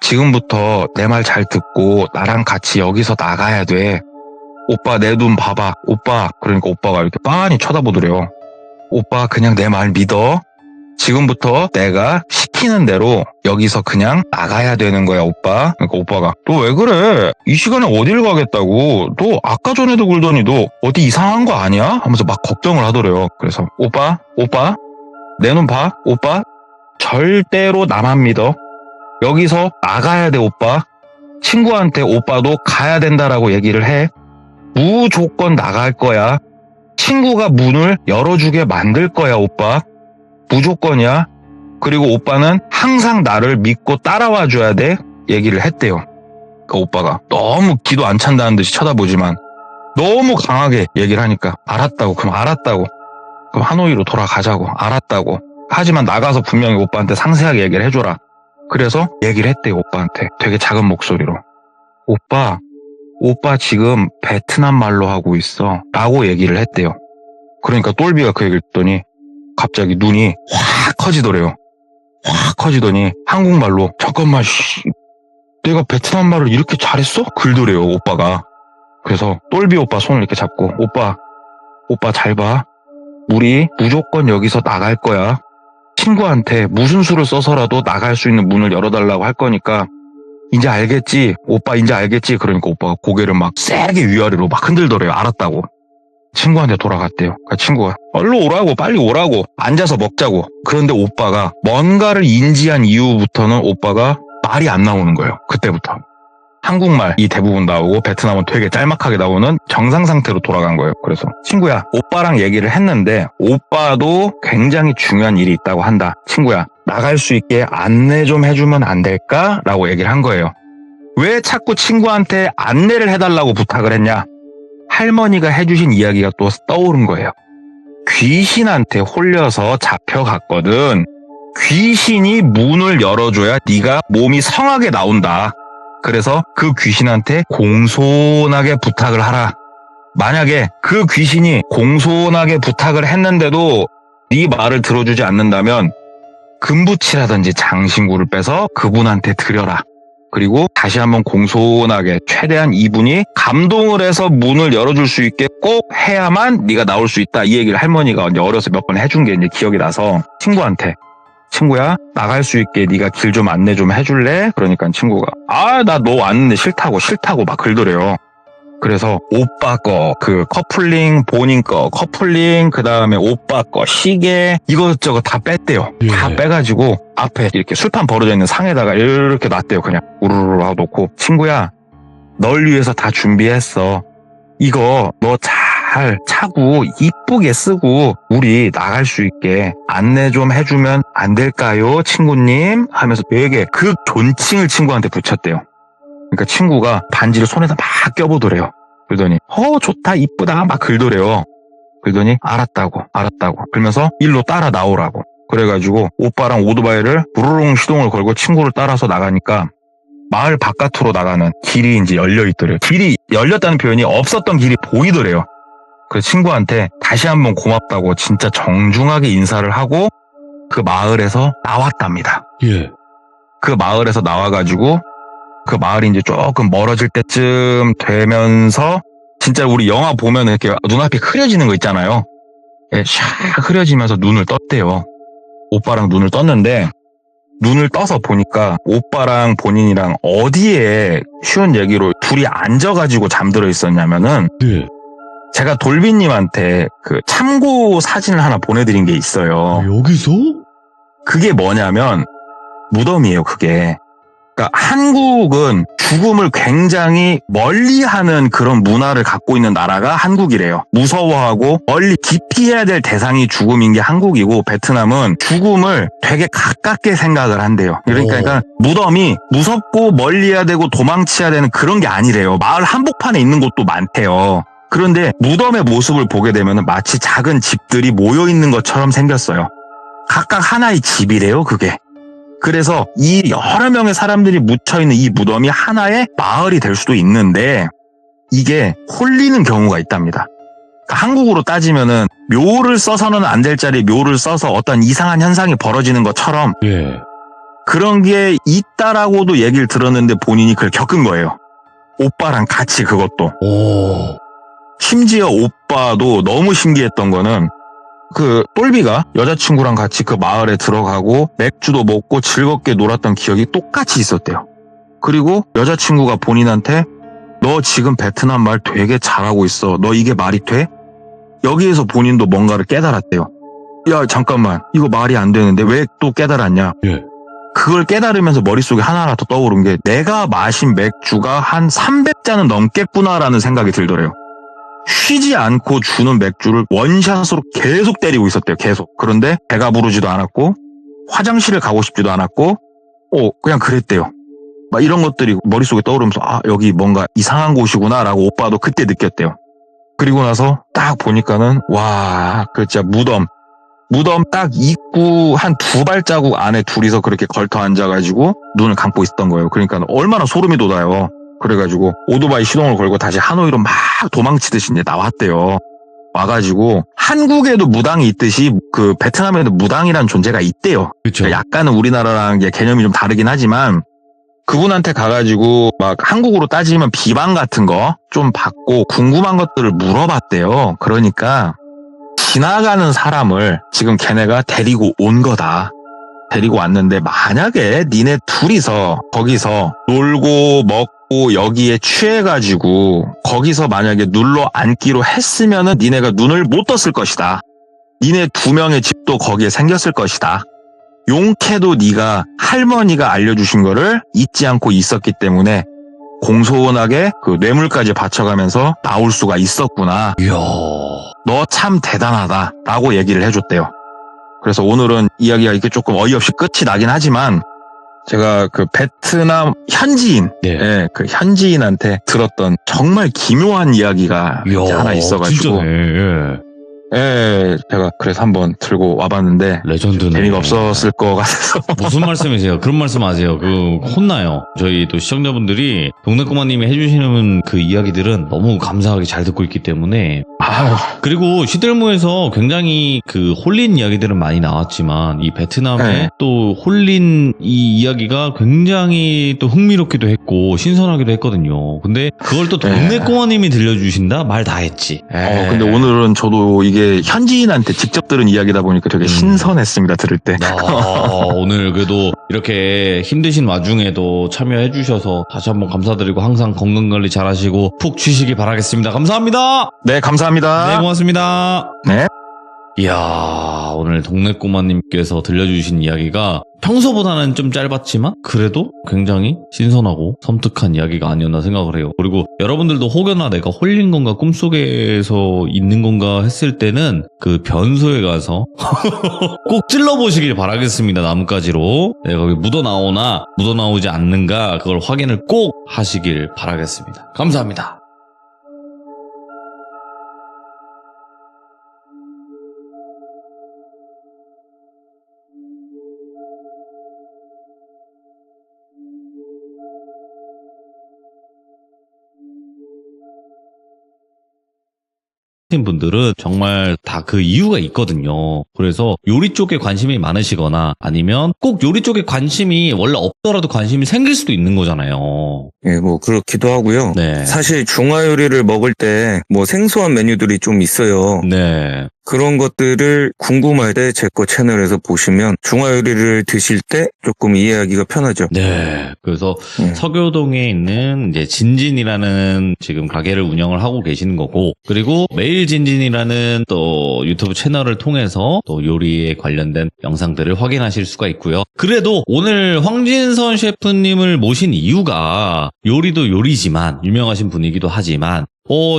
지금부터 내 말 잘 듣고 나랑 같이 여기서 나가야 돼. 오빠 내 눈 봐봐. 오빠. 그러니까 오빠가 이렇게 빤히 쳐다보더래요. 오빠 그냥 내 말 믿어. 지금부터 내가 시키는 대로 여기서 그냥 나가야 되는 거야 오빠. 그러니까 오빠가 너 왜 그래? 이 시간에 어딜 가겠다고. 너 아까 전에도 그러더니 너 어디 이상한 거 아니야? 하면서 막 걱정을 하더래요. 그래서 오빠 내 눈 봐. 오빠 절대로 나만 믿어. 여기서 나가야 돼 오빠. 친구한테 오빠도 가야 된다라고 얘기를 해. 무조건 나갈 거야. 친구가 문을 열어주게 만들 거야 오빠. 무조건이야. 그리고 오빠는 항상 나를 믿고 따라와 줘야 돼. 얘기를 했대요. 그 오빠가 너무 기도 안 찬다는 듯이 쳐다보지만 너무 강하게 얘기를 하니까 알았다고. 그럼 알았다고. 그럼 하노이로 돌아가자고. 알았다고. 하지만 나가서 분명히 오빠한테 상세하게 얘기를 해줘라. 그래서 얘기를 했대요. 오빠한테 되게 작은 목소리로. 오빠 지금 베트남 말로 하고 있어 라고 얘기를 했대요. 그러니까 똘비가 그 얘기를 했더니 갑자기 눈이 확 커지더래요. 확 커지더니 한국말로 잠깐만 내가 베트남 말을 이렇게 잘했어? 글더래요 오빠가. 그래서 똘비 오빠 손을 이렇게 잡고 오빠 잘 봐. 우리 무조건 여기서 나갈 거야. 친구한테 무슨 수를 써서라도 나갈 수 있는 문을 열어달라고 할 거니까 이제 알겠지? 오빠 이제 알겠지? 그러니까 오빠가 고개를 막 세게 위아래로 막 흔들더래요. 알았다고. 친구한테 돌아갔대요. 그러니까 친구가 얼른 오라고 빨리 오라고 앉아서 먹자고. 그런데 오빠가 뭔가를 인지한 이후부터는 오빠가 말이 안 나오는 거예요. 그때부터. 한국말이 대부분 나오고 베트남은 되게 짤막하게 나오는 정상 상태로 돌아간 거예요. 그래서 친구야 오빠랑 얘기를 했는데 오빠도 굉장히 중요한 일이 있다고 한다. 친구야 나갈 수 있게 안내 좀 해주면 안 될까? 라고 얘기를 한 거예요. 왜 자꾸 친구한테 안내를 해달라고 부탁을 했냐? 할머니가 해주신 이야기가 또 떠오른 거예요. 귀신한테 홀려서 잡혀갔거든. 귀신이 문을 열어줘야 네가 몸이 성하게 나온다. 그래서 그 귀신한테 공손하게 부탁을 하라. 만약에 그 귀신이 공손하게 부탁을 했는데도 네 말을 들어주지 않는다면 금부치라든지 장신구를 빼서 그분한테 드려라. 그리고 다시 한번 공손하게 최대한 이분이 감동을 해서 문을 열어줄 수 있게 꼭 해야만 네가 나올 수 있다. 이 얘기를 할머니가 이제 어려서 몇 번 해준 게 이제 기억이 나서 친구한테 친구야 나갈 수 있게 네가 길 좀 안내 좀 해줄래? 그러니까 친구가 나 너 왔는데 싫다고 막 글더래요. 그래서 오빠 거 그 커플링 본인 거 커플링 그다음에 오빠 거 시계 이것저것 다 뺐대요. 예. 다 빼가지고 앞에 이렇게 술판 벌어져 있는 상에다가 이렇게 놨대요. 그냥 우르르 하고 놓고 친구야 널 위해서 다 준비했어. 이거 너 잘 차고 이쁘게 쓰고 우리 나갈 수 있게 안내 좀 해주면 안 될까요 친구님? 하면서 되게 그 존칭을 친구한테 붙였대요. 그러니까 친구가 반지를 손에다 막 껴보더래요. 그러더니 좋다 이쁘다 막 글더래요. 그러더니 알았다고 그러면서 일로 따라 나오라고. 그래가지고 오빠랑 오토바이를 부르릉 시동을 걸고 친구를 따라서 나가니까 마을 바깥으로 나가는 길이 이제 열려있더래요. 길이 열렸다는 표현이 없었던 길이 보이더래요. 그 친구한테 다시 한번 고맙다고 진짜 정중하게 인사를 하고 그 마을에서 나왔답니다. 예. 그 마을에서 나와가지고 그 마을이 이제 조금 멀어질 때쯤 되면서 진짜 우리 영화 보면 이렇게 눈앞이 흐려지는 거 있잖아요. 예, 샥 흐려지면서 눈을 떴대요. 오빠랑 눈을 떴는데 눈을 떠서 보니까 오빠랑 본인이랑 어디에 쉬운 얘기로 둘이 앉아가지고 잠들어 있었냐면은 네. 제가 돌비님한테 그 참고 사진을 하나 보내드린 게 있어요. 여기서? 그게 뭐냐면 무덤이에요. 그게. 그러니까 한국은 죽음을 굉장히 멀리하는 그런 문화를 갖고 있는 나라가 한국이래요. 무서워하고 멀리 깊이 해야 될 대상이 죽음인 게 한국이고 베트남은 죽음을 되게 가깝게 생각을 한대요. 그러니까 무덤이 무섭고 멀리해야 되고 도망쳐야 되는 그런 게 아니래요. 마을 한복판에 있는 곳도 많대요. 그런데 무덤의 모습을 보게 되면 마치 작은 집들이 모여 있는 것처럼 생겼어요. 각각 하나의 집이래요, 그게. 그래서 이 여러 명의 사람들이 묻혀있는 이 무덤이 하나의 마을이 될 수도 있는데 이게 홀리는 경우가 있답니다. 그러니까 한국으로 따지면은 묘를 써서는 안 될 자리에 묘를 써서 어떤 이상한 현상이 벌어지는 것처럼 예. 그런 게 있다라고도 얘기를 들었는데 본인이 그걸 겪은 거예요. 오빠랑 같이 그것도. 오. 심지어 오빠도 너무 신기했던 거는 그 똘비가 여자친구랑 같이 그 마을에 들어가고 맥주도 먹고 즐겁게 놀았던 기억이 똑같이 있었대요. 그리고 여자친구가 본인한테 너 지금 베트남 말 되게 잘하고 있어. 너 이게 말이 돼? 여기에서 본인도 뭔가를 깨달았대요. 야 잠깐만 이거 말이 안 되는데 왜 또 깨달았냐? 예. 그걸 깨달으면서 머릿속에 하나하나 더 떠오른 게 내가 마신 맥주가 한 300잔은 넘겠구나라는 생각이 들더래요. 쉬지 않고 주는 맥주를 원샷으로 계속 때리고 있었대요. 계속. 그런데 배가 부르지도 않았고 화장실을 가고 싶지도 않았고 그냥 그랬대요. 막 이런 것들이 머릿속에 떠오르면서 여기 뭔가 이상한 곳이구나 라고 오빠도 그때 느꼈대요. 그리고 나서 딱 보니까는 와, 그 진짜 무덤 딱 입구 한 2발자국 안에 둘이서 그렇게 걸터 앉아가지고 눈을 감고 있었던 거예요. 그러니까 얼마나 소름이 돋아요. 그래가지고 오토바이 시동을 걸고 다시 하노이로 막 도망치듯이 이제 나왔대요. 와가지고 한국에도 무당이 있듯이 그 베트남에도 무당이라는 존재가 있대요. 그렇죠. 그러니까 약간은 우리나라랑 개념이 좀 다르긴 하지만 그분한테 가가지고 막 한국으로 따지면 비방 같은 거 좀 받고 궁금한 것들을 물어봤대요. 그러니까 지나가는 사람을 지금 걔네가 데리고 온 거다. 데리고 왔는데 만약에 니네 둘이서 거기서 놀고 먹고 여기에 취해가지고 거기서 만약에 눌러 앉기로 했으면은 니네가 눈을 못 떴을 것이다. 니네 2명의 집도 거기에 생겼을 것이다. 용케도 네가 할머니가 알려주신 거를 잊지 않고 있었기 때문에 공손하게 그 뇌물까지 바쳐가면서 나올 수가 있었구나. 이야. 너 참 대단하다 라고 얘기를 해줬대요. 그래서 오늘은 이야기가 이렇게 조금 어이없이 끝이 나긴 하지만 제가 그 베트남 현지인, 네. 예, 그 현지인한테 들었던 정말 기묘한 이야기가 이제 하나 있어가지고, 진짜네. 예, 제가 그래서 한번 들고 와봤는데 레전드네. 재미가 없었을 것 같아서. 무슨 말씀이세요? 그런 말씀 하세요. 혼나요. 저희 또 시청자분들이 동네꼬마님이 해주시는 그 이야기들은 너무 감사하게 잘 듣고 있기 때문에. 그리고 시들무에서 굉장히 그 홀린 이야기들은 많이 나왔지만 이 베트남에 네. 또 홀린 이 이야기가 굉장히 또 흥미롭기도 했고 신선하기도 했거든요. 근데 그걸 또 동네꼬마님이 들려주신다? 말 다 했지. 근데 오늘은 저도 이게 현지인한테 직접 들은 이야기다 보니까 되게 신선했습니다, 들을 때. 오늘 그래도 이렇게 힘드신 와중에도 참여해 주셔서 다시 한번 감사드리고 항상 건강관리 잘하시고 푹 쉬시기 바라겠습니다. 감사합니다. 네, 감사합니다. 네, 고맙습니다. 네. 이야, 오늘 동네꼬마님께서 들려주신 이야기가 평소보다는 좀 짧았지만 그래도 굉장히 신선하고 섬뜩한 이야기가 아니었나 생각을 해요. 그리고 여러분들도 혹여나 내가 홀린 건가 꿈속에서 있는 건가 했을 때는 그 변소에 가서 꼭 찔러보시길 바라겠습니다. 나뭇가지로. 네, 거기 묻어나오나 묻어나오지 않는가 그걸 확인을 꼭 하시길 바라겠습니다. 감사합니다. 분들은 정말 다 그 이유가 있거든요. 그래서 요리 쪽에 관심이 많으시거나 아니면 꼭 요리 쪽에 관심이 원래 없더라도 관심이 생길 수도 있는 거잖아요. 예, 뭐 그렇기도 하고요. 네. 사실 중화 요리를 먹을 때 뭐 생소한 메뉴들이 좀 있어요. 네. 그런 것들을 궁금할 때 제 거 채널에서 보시면 중화 요리를 드실 때 조금 이해하기가 편하죠. 네. 그래서 서교동에 있는 이제 진진이라는 지금 가게를 운영을 하고 계시는 거고, 그리고 매일 진진이라는 또 유튜브 채널을 통해서 또 요리에 관련된 영상들을 확인하실 수가 있고요. 그래도 오늘 황진선 셰프님을 모신 이유가 요리도 요리지만 유명하신 분이기도 하지만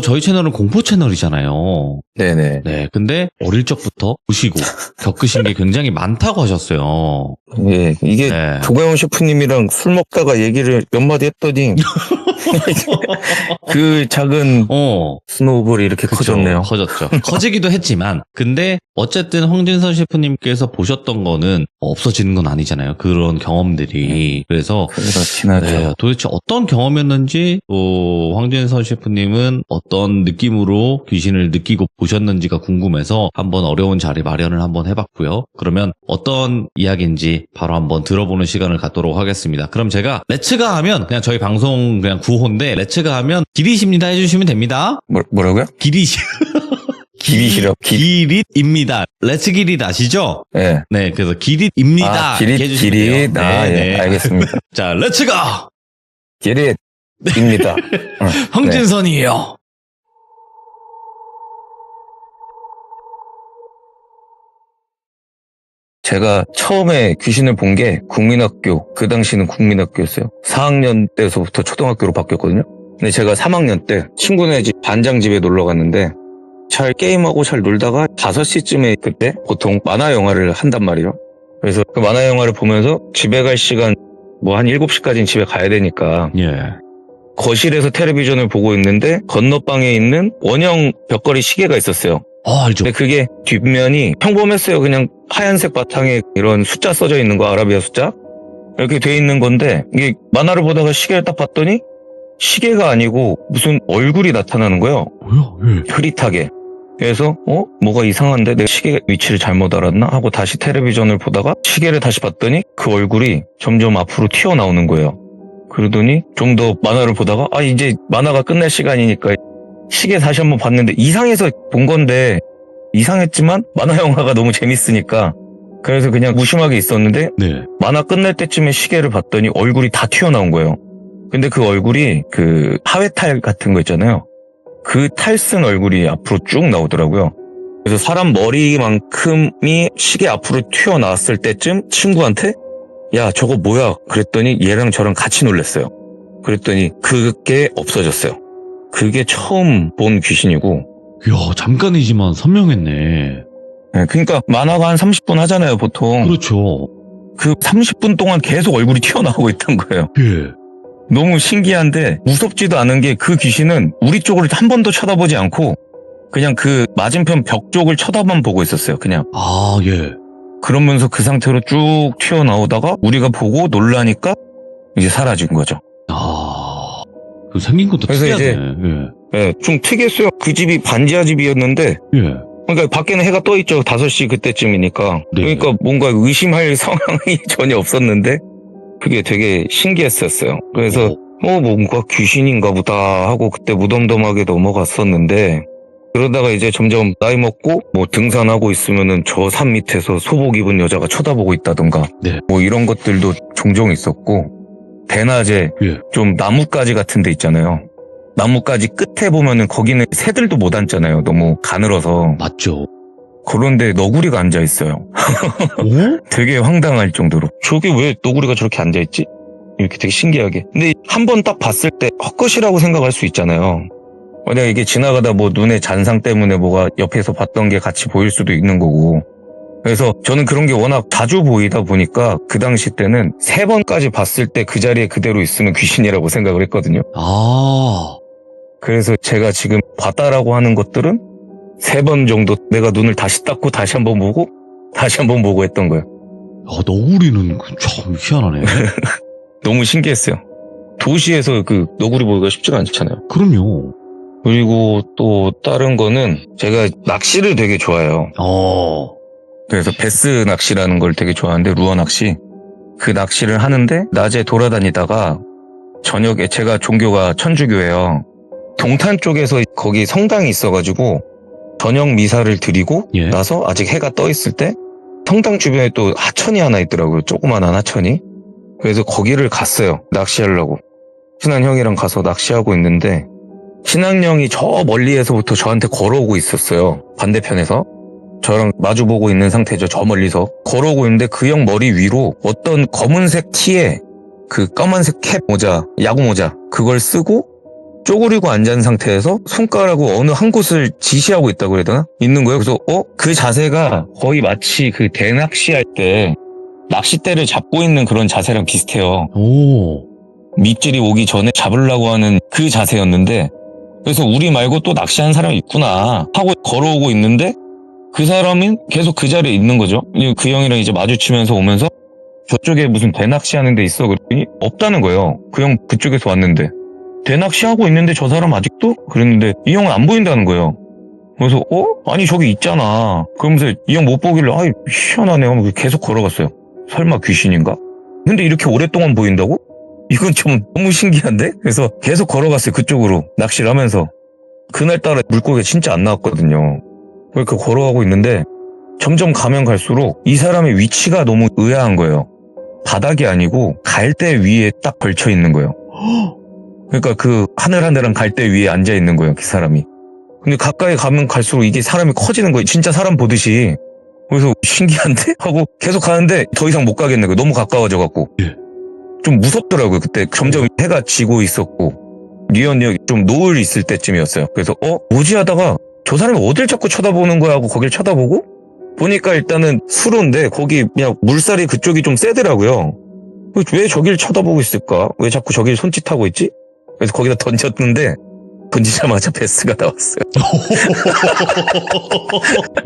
저희 채널은 공포 채널이잖아요. 네네. 네, 근데 어릴 적부터 보시고 겪으신 게 굉장히 많다고 하셨어요. 예, 이게 네. 조가영 셰프님이랑 술 먹다가 얘기를 몇 마디 했더니 그 작은 스노우볼이 이렇게 커졌네요. 커졌죠. 커지기도 했지만 근데 어쨌든 황진선 셰프님께서 보셨던 거는 없어지는 건 아니잖아요. 그런 경험들이. 그래서 그렇긴 하죠. 네, 도대체 어떤 경험이었는지 황진선 셰프님은 어떤 느낌으로 귀신을 느끼고 보셨는지가 궁금해서 한번 어려운 자리 마련을 한번 해봤고요. 그러면 어떤 이야기인지 바로 한번 들어보는 시간을 갖도록 하겠습니다. 그럼 제가 레츠가 하면 그냥 저희 방송 그냥 구호인데 레츠가 하면 기릿입니다 해주시면 됩니다. 뭐라고요? 기릿이 기릿이요? 기릿입니다. 레츠 기릿 아시죠? 네. 네, 그래서 기릿입니다. 기릿, 해주시면 기릿. 돼요. 아, 네, 예, 알겠습니다. 자, 레츠가! 기릿입니다. 황진선이에요. 제가 처음에 귀신을 본 게 국민학교, 그 당시는 국민학교였어요. 4학년 때서부터 초등학교로 바뀌었거든요. 근데 제가 3학년 때 친구네 집 반장 집에 놀러 갔는데 잘 게임하고 잘 놀다가 5시쯤에 그때 보통 만화 영화를 한단 말이에요. 그래서 그 만화 영화를 보면서 집에 갈 시간 뭐 한 7시까지는 집에 가야 되니까 예. 거실에서 텔레비전을 보고 있는데 건너방에 있는 원형 벽걸이 시계가 있었어요. 알죠. 근데 그게 뒷면이 평범했어요. 그냥 하얀색 바탕에 이런 숫자 써져 있는 거, 아라비아 숫자 이렇게 돼 있는 건데, 이게 만화를 보다가 시계를 딱 봤더니 시계가 아니고 무슨 얼굴이 나타나는 거예요. 뭐야? 예. 흐릿하게. 그래서 뭐가 이상한데 내가 시계 위치를 잘못 알았나 하고 다시 텔레비전을 보다가 시계를 다시 봤더니 그 얼굴이 점점 앞으로 튀어나오는 거예요. 그러더니 좀 더 만화를 보다가 이제 만화가 끝날 시간이니까 시계 다시 한번 봤는데, 이상해서 본 건데 이상했지만 만화 영화가 너무 재밌으니까 그래서 그냥 무심하게 있었는데, 네. 만화 끝날 때쯤에 시계를 봤더니 얼굴이 다 튀어나온 거예요. 근데 그 얼굴이 그 하회탈 같은 거 있잖아요. 그 탈 쓴 얼굴이 앞으로 쭉 나오더라고요. 그래서 사람 머리만큼이 시계 앞으로 튀어나왔을 때쯤 친구한테 야, 저거 뭐야? 그랬더니 얘랑 저랑 같이 놀랐어요. 그랬더니 그게 없어졌어요. 그게 처음 본 귀신이고. 이야, 잠깐이지만 선명했네. 네, 그러니까 만화가 한 30분 하잖아요, 보통. 그렇죠. 그 30분 동안 계속 얼굴이 튀어나오고 있던 거예요. 예. 너무 신기한데 무섭지도 않은 게, 그 귀신은 우리 쪽을 한 번도 쳐다보지 않고 그냥 그 맞은편 벽 쪽을 쳐다만 보고 있었어요. 그냥. 예. 그러면서 그 상태로 쭉 튀어나오다가 우리가 보고 놀라니까 이제 사라진 거죠. 그 생긴 것도 그래서 특이하네. 이제 네, 좀 특이했어요. 그 집이 반지하 집이었는데, 예. 그러니까 밖에는 해가 떠 있죠. 5시 그때쯤이니까. 네. 그러니까 뭔가 의심할 상황이 전혀 없었는데 그게 되게 신기했었어요. 그래서 뭔가 귀신인가 보다 하고 그때 무덤덤하게 넘어갔었는데, 그러다가 이제 점점 나이 먹고 뭐 등산하고 있으면은 저 산 밑에서 소복 입은 여자가 쳐다보고 있다던가, 네. 뭐 이런 것들도 종종 있었고, 대낮에 예. 좀 나뭇가지 같은 데 있잖아요. 나뭇가지 끝에 보면은 거기는 새들도 못 앉잖아요. 너무 가늘어서. 맞죠. 그런데 너구리가 앉아 있어요. 되게 황당할 정도로. 저게 왜 너구리가 저렇게 앉아 있지? 이렇게 되게 신기하게. 근데 한 번 딱 봤을 때 헛것이라고 생각할 수 있잖아요. 만약 이게 지나가다 뭐 눈의 잔상 때문에 뭐가 옆에서 봤던 게 같이 보일 수도 있는 거고. 그래서 저는 그런 게 워낙 자주 보이다 보니까 그 당시 때는 3번까지 봤을 때 그 자리에 그대로 있으면 귀신이라고 생각을 했거든요. 그래서 제가 지금 봤다라고 하는 것들은 3번 정도 내가 눈을 다시 닦고 다시 한번 보고 다시 한번 보고 했던 거예요. 너구리는 참 희한하네. 너무 신기했어요. 도시에서 그 너구리 보기가 쉽지가 않잖아요. 그럼요. 그리고 또 다른 거는 제가 낚시를 되게 좋아해요. 그래서 베스 낚시라는 걸 되게 좋아하는데, 루어 낚시. 그 낚시를 하는데 낮에 돌아다니다가 저녁에, 제가 종교가 천주교예요. 동탄 쪽에서 거기 성당이 있어가지고 저녁 미사를 드리고 나서 아직 해가 떠 있을 때 성당 주변에 또 하천이 하나 있더라고요. 조그만한 하천이. 그래서 거기를 갔어요. 낚시하려고. 친한 형이랑 가서 낚시하고 있는데 친한 형이 저 멀리에서부터 저한테 걸어오고 있었어요. 반대편에서. 저랑 마주보고 있는 상태죠. 저 멀리서. 걸어오고 있는데 그 형 머리 위로 어떤 검은색 티에 그 까만색 캡 모자, 야구 모자, 그걸 쓰고 쪼그리고 앉은 상태에서 손가락으로 어느 한 곳을 지시하고 있다고 해야 되나? 있는 거예요. 그래서 그 자세가 거의 마치 그 대낚시할 때 낚싯대를 잡고 있는 그런 자세랑 비슷해요. 밑줄이 오기 전에 잡으려고 하는 그 자세였는데, 그래서 우리 말고 또 낚시하는 사람이 있구나 하고 걸어오고 있는데 그 사람은 계속 그 자리에 있는 거죠. 그 형이랑 이제 마주치면서 오면서 저쪽에 무슨 대낚시하는 데 있어 그랬더니 없다는 거예요. 그 형 그쪽에서 왔는데 대낚시하고 있는데 저 사람 아직도? 그랬는데 이 형은 안 보인다는 거예요. 그래서 아니 저기 있잖아. 그러면서 이 형 못 보길래 희한하네 하면서 계속 걸어갔어요. 설마 귀신인가? 근데 이렇게 오랫동안 보인다고? 이건 좀 너무 신기한데? 그래서 계속 걸어갔어요. 그쪽으로 낚시를 하면서. 그날따라 물고기가 진짜 안 나왔거든요. 그렇게 걸어가고 있는데 점점 가면 갈수록 이 사람의 위치가 너무 의아한 거예요. 바닥이 아니고 갈대 위에 딱 걸쳐 있는 거예요. 그러니까 그 하늘하늘한 갈대 위에 앉아 있는 거예요, 그 사람이. 근데 가까이 가면 갈수록 이게 사람이 커지는 거예요. 진짜 사람 보듯이. 그래서 신기한데? 하고 계속 가는데 더 이상 못 가겠는 거예요. 너무 가까워져갖고. 좀 무섭더라고요. 그때 점점 해가 지고 있었고 리언역 좀 노을 있을 때쯤이었어요. 그래서 뭐지 하다가 저 사람이 어딜 자꾸 쳐다보는 거야 하고 거길 쳐다보고 보니까 일단은 수로인데 거기 그냥 물살이 그쪽이 좀 세더라고요. 왜 저길 쳐다보고 있을까? 왜 자꾸 저길 손짓하고 있지? 그래서 거기다 던졌는데 던지자마자 베스가 나왔어요.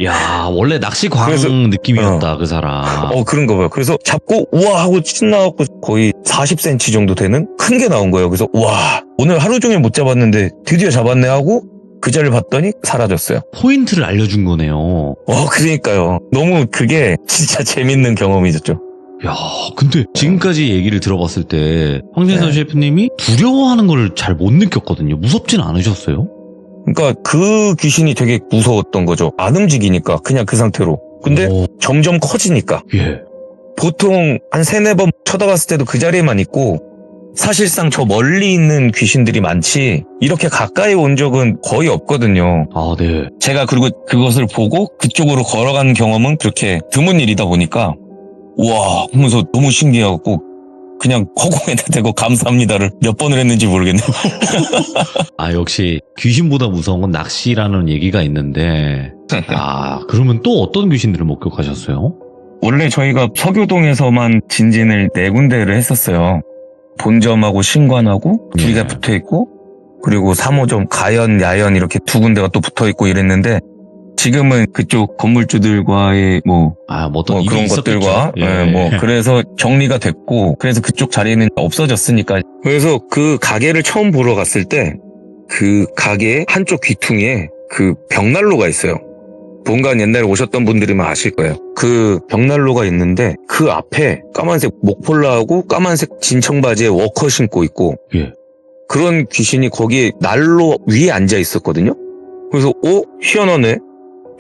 야, 원래 낚시 광 그래서- 느낌이었다, 그 사람. 그런가 봐요. 그래서 잡고 우와 하고 신나갖고 거의 40cm 정도 되는 큰 게 나온 거예요. 그래서 와 오늘 하루 종일 못 잡았는데 드디어 잡았네 하고 그 자리를 봤더니 사라졌어요. 포인트를 알려준 거네요. 그러니까요. 너무 그게 진짜 재밌는 경험이었죠. 야, 근데 지금까지 얘기를 들어봤을 때 황진선 네. 셰프님이 두려워하는 걸 잘 못 느꼈거든요. 무섭진 않으셨어요? 그러니까 그 귀신이 되게 무서웠던 거죠. 안 움직이니까 그냥 그 상태로. 근데 점점 커지니까. 예. 보통 한 3-4번 쳐다봤을 때도 그 자리에만 있고 사실상 저 멀리 있는 귀신들이 많지 이렇게 가까이 온 적은 거의 없거든요. 아, 네. 제가 그리고 그것을 보고 그쪽으로 걸어가는 경험은 그렇게 드문 일이다 보니까 우와 하면서 너무 신기하고 그냥 허공에다 대고 감사합니다를 몇 번을 했는지 모르겠네요. 아, 역시 귀신보다 무서운 건 낚시라는 얘기가 있는데, 아, 그러면 또 어떤 귀신들을 목격하셨어요? 원래 저희가 서교동에서만 진진을 4군데를 했었어요. 본점하고 신관하고 두 개가 네. 붙어있고 그리고 3호점 가연, 야연 이렇게 2군데가 또 붙어있고 이랬는데 지금은 그쪽 건물주들과의 어떤 일이 그런 있었겠죠? 것들과 예. 그래서 정리가 됐고 그래서 그쪽 자리는 없어졌으니까 그래서 그 가게를 처음 보러 갔을 때 그 가게 한쪽 귀퉁이에 그 벽난로가 있어요. 본관 옛날에 오셨던 분들이면 아실 거예요. 그 벽난로가 있는데 그 앞에 까만색 목폴라하고 까만색 진청 바지에 워커 신고 있고 예. 그런 귀신이 거기에 난로 위에 앉아 있었거든요. 그래서 희한하네.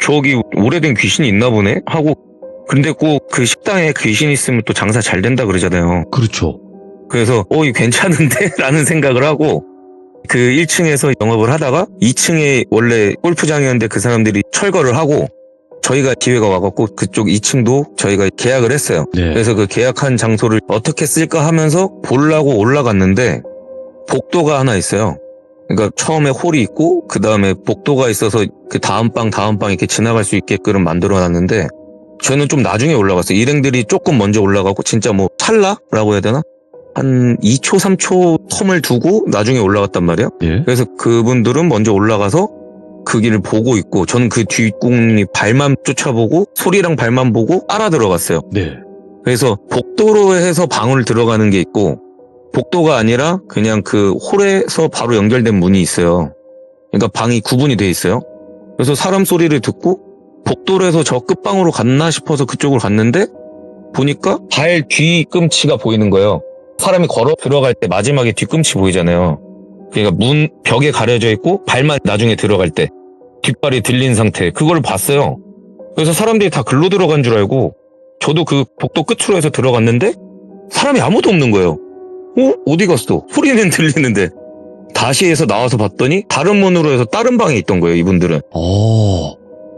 저기 오래된 귀신이 있나 보네 하고 근데 꼭 그 식당에 귀신 있으면 또 장사 잘 된다 그러잖아요. 그렇죠. 그래서 이거 괜찮은데? 라는 생각을 하고 그 1층에서 영업을 하다가 2층에 원래 골프장이었는데 그 사람들이 철거를 하고 저희가 기회가 와갖고 그쪽 2층도 저희가 계약을 했어요. 네. 그래서 그 계약한 장소를 어떻게 쓸까 하면서 보려고 올라갔는데 복도가 하나 있어요. 그러니까 처음에 홀이 있고 그 다음에 복도가 있어서 그 다음 방 이렇게 지나갈 수 있게끔 만들어놨는데 저는 좀 나중에 올라갔어요. 일행들이 조금 먼저 올라가고 진짜 찰나라고 해야 되나? 한 2초, 3초 텀을 두고 나중에 올라갔단 말이에요. 예. 그래서 그분들은 먼저 올라가서 그 길을 보고 있고 저는 그 뒷공이 발만 쫓아보고 소리랑 발만 보고 따라 들어갔어요. 네. 그래서 복도로 해서 방을 들어가는 게 있고 복도가 아니라 그냥 그 홀에서 바로 연결된 문이 있어요. 그러니까 방이 구분이 돼 있어요. 그래서 사람 소리를 듣고 복도로 해서 저 끝방으로 갔나 싶어서 그쪽으로 갔는데 보니까 발 뒤꿈치가 보이는 거예요. 사람이 걸어 들어갈 때 마지막에 뒤꿈치 보이잖아요. 그러니까 문 벽에 가려져 있고 발만 나중에 들어갈 때 뒷발이 들린 상태 그걸 봤어요. 그래서 사람들이 다 글로 들어간 줄 알고 저도 그 복도 끝으로 해서 들어갔는데 사람이 아무도 없는 거예요. 어디 갔어? 소리는 들리는데 다시 해서 나와서 봤더니 다른 문으로 해서 다른 방에 있던 거예요. 이분들은.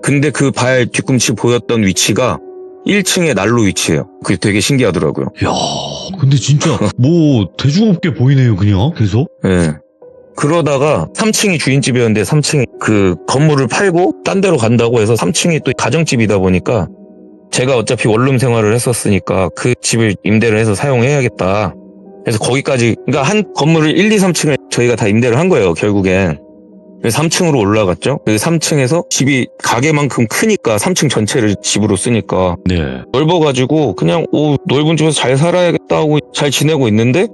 근데 그 발 뒤꿈치 보였던 위치가 1층의 난로 위치예요. 그게 되게 신기하더라고요. 야, 근데 진짜 대중없게 보이네요, 그냥 계속. 예. 그러다가 3층이 주인집이었는데 3층이 그 건물을 팔고 딴 데로 간다고 해서 3층이 또 가정집이다 보니까 제가 어차피 원룸 생활을 했었으니까 그 집을 임대를 해서 사용해야겠다. 그래서 거기까지 그러니까 한 건물을 1, 2, 3층을 저희가 다 임대를 한 거예요, 결국엔. 그래서 3층으로 올라갔죠. 그래서 3층에서 집이 가게만큼 크니까 3층 전체를 집으로 쓰니까 네. 넓어가지고 그냥 넓은 집에서 잘 살아야겠다 하고 잘 지내고 있는데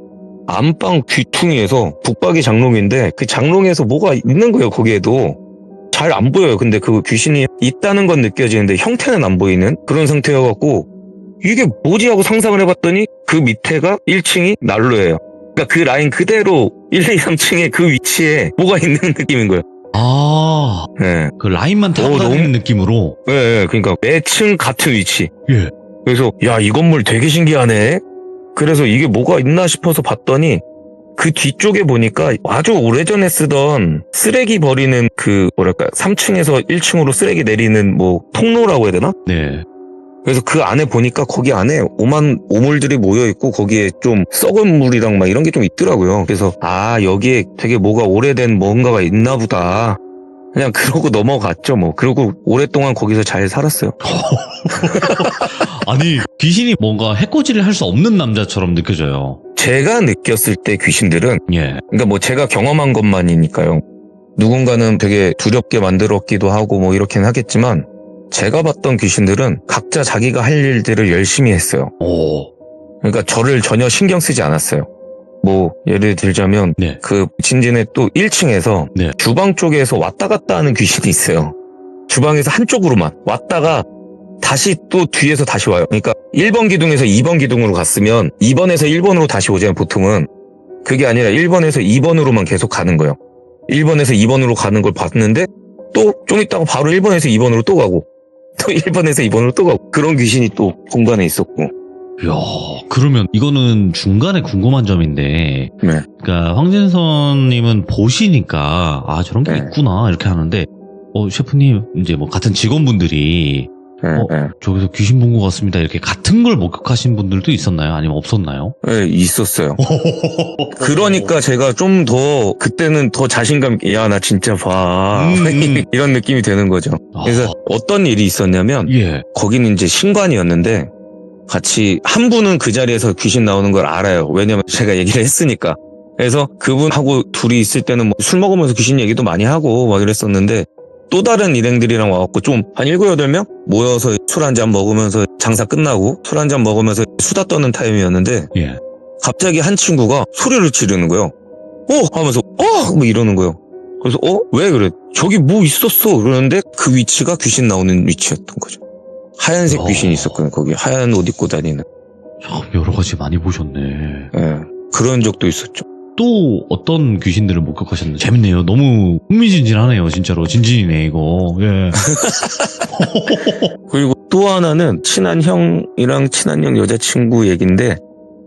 안방 귀퉁이에서 북박이 장롱인데 그 장롱에서 뭐가 있는 거예요. 거기에도 잘 안 보여요. 근데 그 귀신이 있다는 건 느껴지는데 형태는 안 보이는 그런 상태여갖고 이게 뭐지 하고 상상을 해봤더니 그 밑에가 1층이 난로예요. 그러니까 그 라인 그대로 1, 2, 3층에 그 위치에 뭐가 있는 느낌인 거예요. 아, 네. 그 라인만 타고 다니는 느낌으로. 네, 그러니까 매층 같은 위치. 예. 그래서 야, 이 건물 되게 신기하네. 그래서 이게 뭐가 있나 싶어서 봤더니 그 뒤쪽에 보니까 아주 오래전에 쓰던 쓰레기 버리는 3층에서 1층으로 쓰레기 내리는 통로라고 해야 되나? 네. 그래서 그 안에 보니까 거기 안에 오만 오물들이 모여있고 거기에 좀 썩은 물이랑 막 이런 게 좀 있더라고요. 그래서 여기에 되게 뭐가 오래된 뭔가가 있나 보다. 그냥 그러고 넘어갔죠, 그러고 오랫동안 거기서 잘 살았어요. 아니, 귀신이 뭔가 해코지를 할 수 없는 남자처럼 느껴져요. 제가 느꼈을 때 귀신들은, 예. 그러니까 뭐 제가 경험한 것만이니까요. 누군가는 되게 두렵게 만들었기도 하고 뭐 이렇긴 하겠지만, 제가 봤던 귀신들은 각자 자기가 할 일들을 열심히 했어요. 오. 그러니까 저를 전혀 신경 쓰지 않았어요. 뭐 예를 들자면 네. 그 진진의 또 1층에서 네. 주방 쪽에서 왔다 갔다 하는 귀신이 있어요. 주방에서 한쪽으로만 왔다가 다시 또 뒤에서 다시 와요. 그러니까 1번 기둥에서 2번 기둥으로 갔으면 2번에서 1번으로 다시 오잖아요. 보통은. 그게 아니라 1번에서 2번으로만 계속 가는 거예요. 1번에서 2번으로 가는 걸 봤는데 또 좀 있다가 바로 1번에서 2번으로 또 가고 또 1번에서 2번으로 또 가고 그런 귀신이 또 공간에 있었고. 이야, 그러면 이거는 중간에 궁금한 점인데, 네. 그러니까 황진선님은 보시니까 아 저런 게 네. 있구나 이렇게 하는데, 셰프님 이제 뭐 같은 직원분들이 저기서 귀신 본 것 같습니다 이렇게 같은 걸 목격하신 분들도 있었나요? 아니면 없었나요? 네, 있었어요. 그러니까 제가 좀 더 그때는 더 자신감 있게 야 나 진짜 봐 이런 느낌이 드는 거죠. 그래서 어떤 일이 있었냐면 예. 거기는 이제 신관이었는데 같이 한 분은 그 자리에서 귀신 나오는 걸 알아요. 왜냐면 제가 얘기를 했으니까. 그래서 그분하고 둘이 있을 때는 뭐 술 먹으면서 귀신 얘기도 많이 하고 막 이랬었는데 또 다른 일행들이랑 와갖고 좀 한 7, 8명 모여서 술 한잔 먹으면서 장사 끝나고 술 한잔 먹으면서 수다 떠는 타임이었는데 예. 갑자기 한 친구가 소리를 지르는 거예요. 하면서 뭐 이러는 거예요. 그래서 왜 그래? 저기 뭐 있었어. 그러는데 그 위치가 귀신 나오는 위치였던 거죠. 하얀색 귀신이 있었거든요. 거기 하얀 옷 입고 다니는. 참 여러 가지 많이 보셨네. 예. 그런 적도 있었죠. 또 어떤 귀신들을 목격하셨나요? 재밌네요. 너무 흥미진진하네요. 진짜로 진진이네 이거. 예. 그리고 또 하나는 친한 형이랑 친한 형 여자친구 얘기인데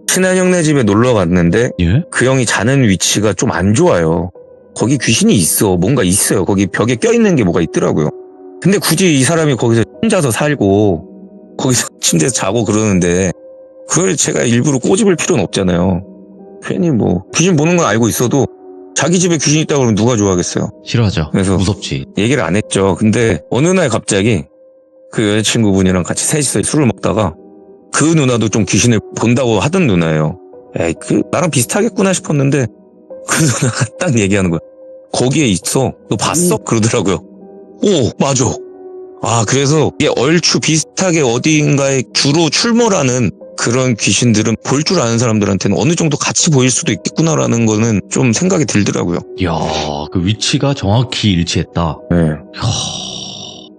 친한 형네 집에 놀러 갔는데 예? 그 형이 자는 위치가 좀 안 좋아요. 거기 귀신이 있어. 뭔가 있어요. 거기 벽에 껴있는 게 뭐가 있더라고요. 근데 굳이 이 사람이 거기서 혼자서 살고 거기서 침대에서 자고 그러는데 그걸 제가 일부러 꼬집을 필요는 없잖아요. 괜히 뭐 귀신 보는 건 알고 있어도 자기 집에 귀신 있다고 그러면 누가 좋아하겠어요. 싫어하죠. 그래서 무섭지. 얘기를 안 했죠. 근데 어느 날 갑자기 그 여자친구분이랑 같이 셋이서 술을 먹다가 그 누나도 좀 귀신을 본다고 하던 누나예요. 에이, 나랑 비슷하겠구나 싶었는데 그 누나가 딱 얘기하는 거야. 거기에 있어. 너 봤어? 그러더라고요. 오, 맞아. 그래서 이게 얼추 비슷하게 어딘가에 주로 출몰하는 그런 귀신들은 볼 줄 아는 사람들한테는 어느 정도 같이 보일 수도 있겠구나라는 거는 좀 생각이 들더라고요. 이야, 그 위치가 정확히 일치했다. 네. 이야,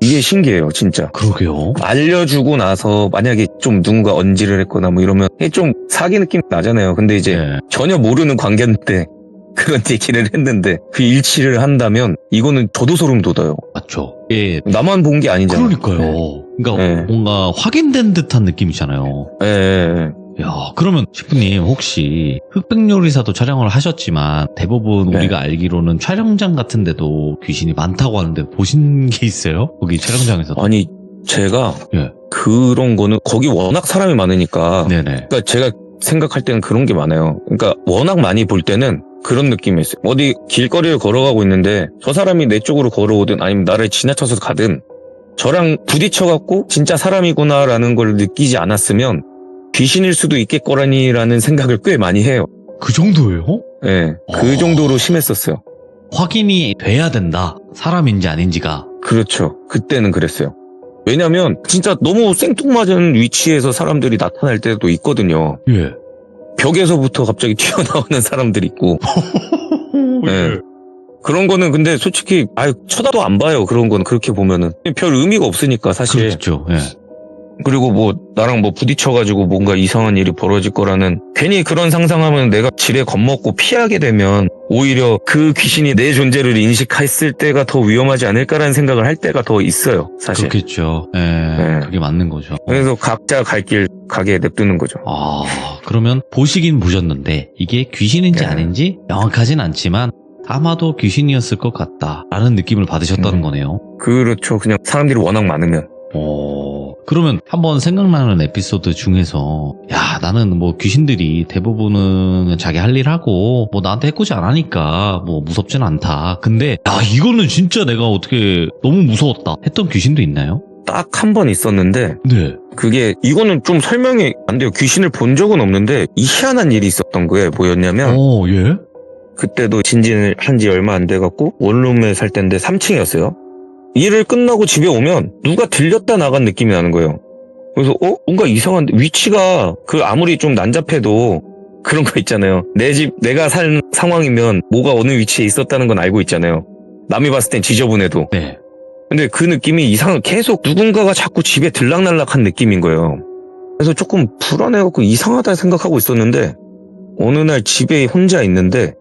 이게 신기해요, 진짜. 그러게요. 알려주고 나서 만약에 좀 누군가 언지를 했거나 뭐 이러면 좀 사기 느낌 나잖아요. 근데 이제 예. 전혀 모르는 관계인데 그런 얘기를 했는데 그 일치를 한다면 이거는 저도 소름 돋아요. 맞죠. 예. 나만 본 게 아니잖아요. 그러니까요. 그러니까 네. 뭔가 확인된 듯한 느낌이잖아요. 예. 야, 그러면 셰프님 혹시 흑백요리사도 촬영을 하셨지만 대부분 네. 우리가 알기로는 촬영장 같은 데도 귀신이 많다고 하는데 보신 게 있어요? 거기 촬영장에서도? 아니 제가 예. 그런 거는 거기 워낙 사람이 많으니까 네네. 그러니까 제가 생각할 때는 그런 게 많아요. 그러니까 워낙 많이 볼 때는 그런 느낌이었어요. 어디 길거리를 걸어가고 있는데 저 사람이 내 쪽으로 걸어오든 아니면 나를 지나쳐서 가든 저랑 부딪혀갖고 진짜 사람이구나라는 걸 느끼지 않았으면 귀신일 수도 있겠거라니라는 생각을 꽤 많이 해요. 그 정도예요? 예, 그 정도로 심했었어요. 확인이 돼야 된다. 사람인지 아닌지가. 그렇죠. 그때는 그랬어요. 왜냐면 진짜 너무 생뚱맞은 위치에서 사람들이 나타날 때도 있거든요. 예. 벽에서부터 갑자기 튀어나오는 사람들이 있고. 예. 그런 거는 근데 솔직히 쳐다도 안 봐요. 그런 거는 그렇게 보면은 별 의미가 없으니까 사실. 그렇죠. 예. 그리고 뭐 나랑 뭐 부딪혀가지고 뭔가 이상한 일이 벌어질 거라는 괜히 그런 상상하면 내가 지레 겁먹고 피하게 되면 오히려 그 귀신이 내 존재를 인식했을 때가 더 위험하지 않을까라는 생각을 할 때가 더 있어요. 사실. 그렇겠죠. 예. 네. 그게 맞는 거죠. 그래서 각자 갈 길 가게 냅두는 거죠. 그러면 보시긴 보셨는데 이게 귀신인지 네. 아닌지 명확하진 않지만 아마도 귀신이었을 것 같다라는 느낌을 받으셨다는 거네요. 그렇죠. 그냥 사람들이 워낙 많으면. 그러면 한번 생각나는 에피소드 중에서 야 나는 뭐 귀신들이 대부분은 자기 할 일 하고 뭐 나한테 해코지 안 하니까 뭐 무섭진 않다. 근데 야 이거는 진짜 내가 어떻게 너무 무서웠다 했던 귀신도 있나요? 딱 한 번 있었는데 네. 그게 이거는 좀 설명이 안 돼요. 귀신을 본 적은 없는데 이 희한한 일이 있었던 거예요. 뭐였냐면 예? 그때도 진진을 한 지 얼마 안 돼갖고 원룸에 살 때인데 3층이었어요. 일을 끝나고 집에 오면 누가 들렸다 나간 느낌이 나는 거예요. 그래서 뭔가 이상한데 위치가 아무리 좀 난잡해도 그런 거 있잖아요. 내 집 내가 살 상황이면 뭐가 어느 위치에 있었다는 건 알고 있잖아요. 남이 봤을 땐 지저분해도. 네. 근데 그 느낌이 계속 누군가가 자꾸 집에 들락날락한 느낌인 거예요. 그래서 조금 불안해갖고 이상하다 생각하고 있었는데 어느 날 집에 혼자 있는데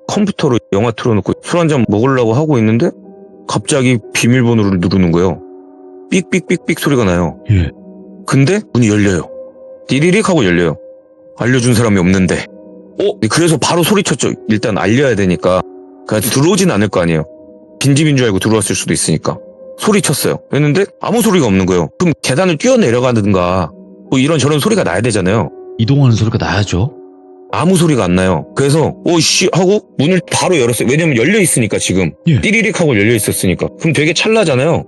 컴퓨터로 영화 틀어놓고 술 한잔 먹으려고 하고 있는데 갑자기 비밀번호를 누르는 거예요. 삑삑삑삑 소리가 나요. 예. 근데 문이 열려요. 띠리릭 하고 열려요. 알려준 사람이 없는데. 그래서 바로 소리쳤죠. 일단 알려야 되니까. 그냥 들어오진 않을 거 아니에요. 빈집인 줄 알고 들어왔을 수도 있으니까. 소리쳤어요. 그랬는데 아무 소리가 없는 거예요. 그럼 계단을 뛰어내려가든가 뭐 이런저런 소리가 나야 되잖아요. 이동하는 소리가 나야죠. 아무 소리가 안 나요. 그래서 씨 하고 문을 바로 열었어요. 왜냐면 열려 있으니까 지금. 예. 띠리릭 하고 열려 있었으니까. 그럼 되게 찰나잖아요.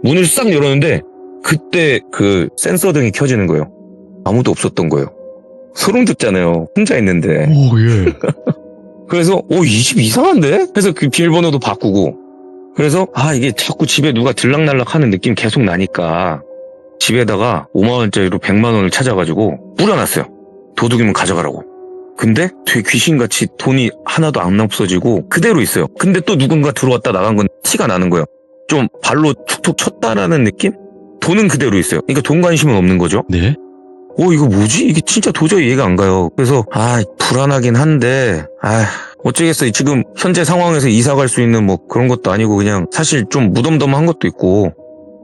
문을 싹 열었는데 그때 센서 등이 켜지는 거예요. 아무도 없었던 거예요. 소름 돋잖아요. 혼자 있는데. 예. 그래서 이 집 이상한데? 해서 그 비밀번호도 바꾸고. 그래서 이게 자꾸 집에 누가 들락날락 하는 느낌 계속 나니까 집에다가 5만원짜리로 100만원을 찾아가지고 뿌려놨어요. 도둑이면 가져가라고. 근데 되게 귀신같이 돈이 하나도 안 없어지고 그대로 있어요. 근데 또 누군가 들어왔다 나간 건 티가 나는 거예요. 좀 발로 툭툭 쳤다라는 느낌? 돈은 그대로 있어요. 그러니까 돈 관심은 없는 거죠. 네. 이거 뭐지? 이게 진짜 도저히 이해가 안 가요. 그래서 불안하긴 한데 어쩌겠어요. 지금 현재 상황에서 이사 갈 수 있는 뭐 그런 것도 아니고 그냥 사실 좀 무덤덤한 것도 있고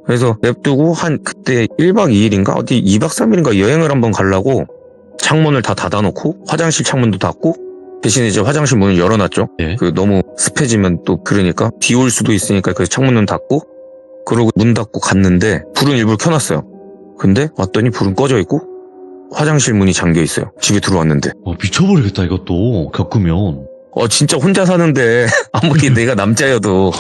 그래서 냅두고 그때 1박 2일인가 어디 2박 3일인가 여행을 한번 가려고 창문을 다 닫아놓고 화장실 창문도 닫고 대신에 이제 화장실 문을 열어놨죠. 예. 너무 습해지면 또 그러니까 비 올 수도 있으니까 그래서 창문은 닫고 그러고 문 닫고 갔는데 불은 일부러 켜놨어요. 근데 왔더니 불은 꺼져 있고 화장실 문이 잠겨 있어요. 집에 들어왔는데. 미쳐버리겠다 이것도 겪으면. 진짜 혼자 사는데 아무리 내가 남자여도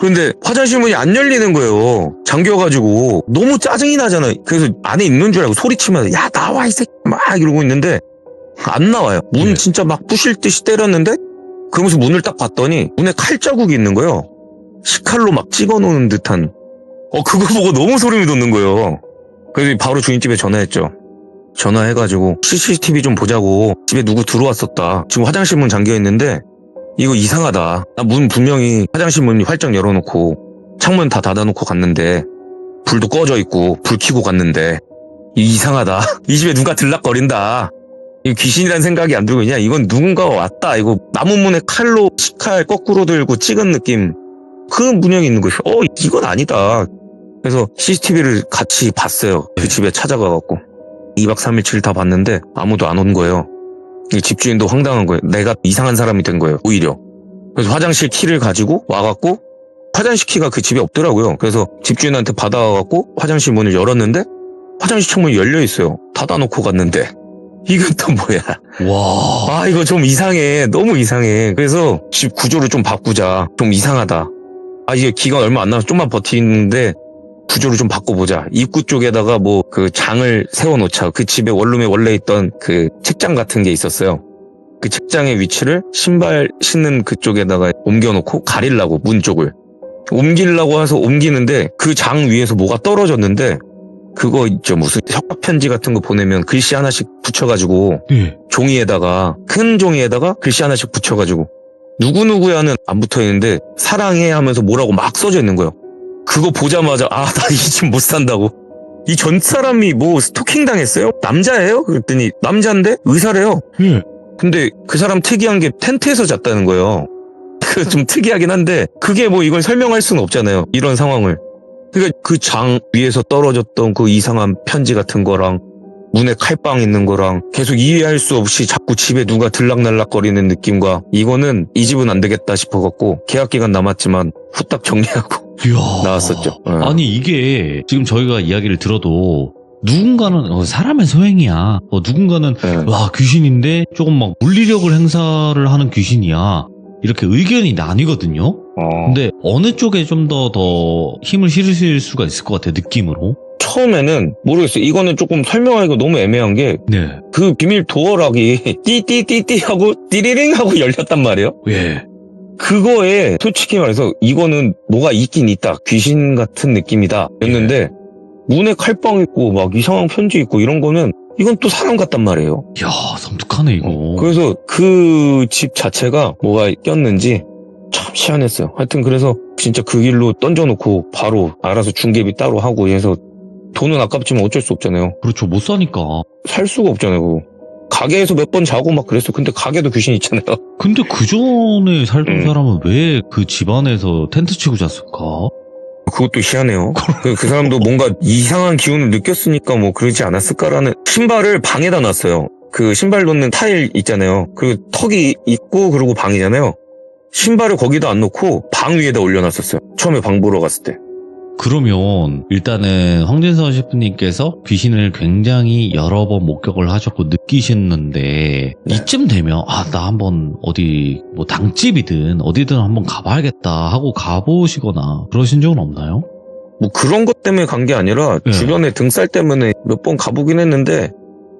근데 화장실 문이 안 열리는 거예요. 잠겨가지고 너무 짜증이 나잖아요. 그래서 안에 있는 줄 알고 소리치면서 야 나와 이 새끼 막 이러고 있는데 안 나와요. 문 예. 진짜 막 부실 듯이 때렸는데 그러면서 문을 딱 봤더니 문에 칼자국이 있는 거예요. 식칼로 막 찍어놓은 듯한. 그거 보고 너무 소름이 돋는 거예요. 그래서 바로 주인집에 전화했죠. 전화해가지고 CCTV 좀 보자고. 집에 누구 들어왔었다. 지금 화장실 문 잠겨있는데 이거 이상하다. 나 문 분명히 화장실 문 활짝 열어놓고 창문 다 닫아놓고 갔는데 불도 꺼져 있고 불 켜고 갔는데 이상하다. 이 집에 누가 들락거린다. 이거 귀신이란 생각이 안 들고 그냥 이건 누군가가 왔다. 이거 나무 문에 칼로 식칼 거꾸로 들고 찍은 느낌. 그 문양이 있는 거예요. 이건 아니다. 그래서 CCTV를 같이 봤어요. 그 집에 찾아가갖고 2박 3일치를 다 봤는데 아무도 안 온 거예요. 이 집주인도 황당한 거예요. 내가 이상한 사람이 된 거예요. 오히려. 그래서 화장실 키를 가지고 와갖고 화장실 키가 그 집에 없더라고요. 그래서 집주인한테 받아와갖고 화장실 문을 열었는데 화장실 창문이 열려 있어요. 닫아놓고 갔는데 이건 또 뭐야. 와. 이거 좀 이상해. 너무 이상해. 그래서 집 구조를 좀 바꾸자. 좀 이상하다. 이게 기간 얼마 안 남아서 좀만 버티는데 구조를 좀 바꿔보자. 입구 쪽에다가 장을 세워놓자. 그 집에 원룸에 원래 있던 그 책장 같은 게 있었어요. 그 책장의 위치를 신발 신는 그쪽에다가 옮겨놓고 가리려고 문 쪽을. 옮기려고 해서 옮기는데 그 장 위에서 뭐가 떨어졌는데 그거 있죠. 무슨 협박편지 같은 거 보내면 글씨 하나씩 붙여가지고 예. 종이에다가 큰 종이에다가 글씨 하나씩 붙여가지고 누구누구야는 안 붙어있는데 사랑해 하면서 뭐라고 막 써져 있는 거예요. 그거 보자마자 나 이 집 못 산다고. 이 전 사람이 스토킹 당했어요? 남자예요? 그랬더니 남자인데 의사래요. 예. 근데 그 사람 특이한 게 텐트에서 잤다는 거예요. 그 좀 특이하긴 한데 그게 이걸 설명할 수는 없잖아요. 이런 상황을. 그러니까 그 장 위에서 떨어졌던 그 이상한 편지 같은 거랑 문에 칼빵 있는 거랑 계속 이해할 수 없이 자꾸 집에 누가 들락날락거리는 느낌과 이거는 이 집은 안 되겠다 싶어갖고 계약기간 남았지만 후딱 정리하고 이야. 나왔었죠. 아니 이게 지금 저희가 이야기를 들어도 누군가는 사람의 소행이야. 누군가는 네. 와 귀신인데 조금 막 물리력을 행사를 하는 귀신이야. 이렇게 의견이 나뉘거든요. 근데 어느 쪽에 좀 더 힘을 실으실 수가 있을 것 같아요, 느낌으로. 처음에는 모르겠어요. 이거는 조금 설명하기가 너무 애매한 게 네. 그 비밀 도어락이 띠띠띠띠 하고 띠리링 하고 열렸단 말이에요. 예. 그거에 솔직히 말해서 이거는 뭐가 있긴 있다. 귀신 같은 느낌이다. 였는데 문에 칼빵 있고 막 이상한 편지 있고 이런 거는 이건 또 사람 같단 말이에요. 이야, 섬뜩하네, 이거. 그래서 그 집 자체가 뭐가 꼈는지 참 희한했어요. 하여튼 그래서 진짜 그 길로 던져놓고 바로 알아서 중개비 따로 하고 해서 돈은 아깝지만 어쩔 수 없잖아요. 그렇죠, 못 사니까. 살 수가 없잖아요. 그거. 가게에서 몇 번 자고 막 그랬어. 근데 가게도 귀신 있잖아요. 근데 그 전에 살던 사람은 왜 그 집안에서 텐트 치고 잤을까? 그것도 희한해요. 그 사람도 뭔가 이상한 기운을 느꼈으니까 뭐 그러지 않았을까라는. 신발을 방에다 놨어요. 그 신발 놓는 타일 있잖아요. 그 턱이 있고 그리고 방이잖아요. 신발을 거기다 안 놓고 방 위에다 올려놨었어요. 처음에 방 보러 갔을 때. 그러면 일단은 황진서 셰프님께서 귀신을 굉장히 여러 번 목격을 하셨고 느끼셨는데 이쯤 되면 나 한번 어디 뭐 당집이든 어디든 한번 가봐야겠다 하고 가보시거나 그러신 적은 없나요? 뭐 그런 것 때문에 간 게 아니라 네. 주변에 등살 때문에 몇 번 가보긴 했는데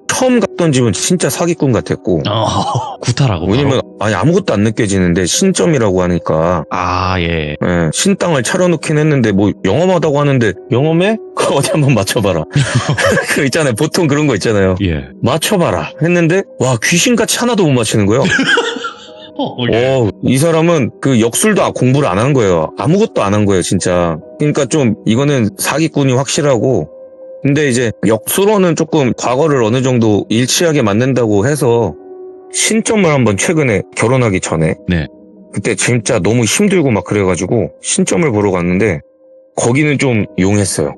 처음 갔던 집은 진짜 사기꾼 같았고. 구타라고. 왜냐면 아무것도 안 느껴지는데 신점이라고 하니까. 예. 예, 신땅을 차려놓긴 했는데 뭐 영험하다고 하는데 영험해? 그거 어디 한번 맞춰봐라. 그 있잖아요. 보통 그런 거 있잖아요. 예. 맞춰봐라 했는데 와 귀신같이 하나도 못 맞히는 거예요. 이 사람은 그 역술도 공부를 안 한 거예요. 아무것도 안 한 거예요, 진짜. 그러니까 좀 이거는 사기꾼이 확실하고. 근데 이제 역수로는 조금 과거를 어느 정도 일치하게 만든다고 해서 신점을 한번 최근에 결혼하기 전에. 네. 그때 진짜 너무 힘들고 막 그래가지고 신점을 보러 갔는데 거기는 좀 용했어요.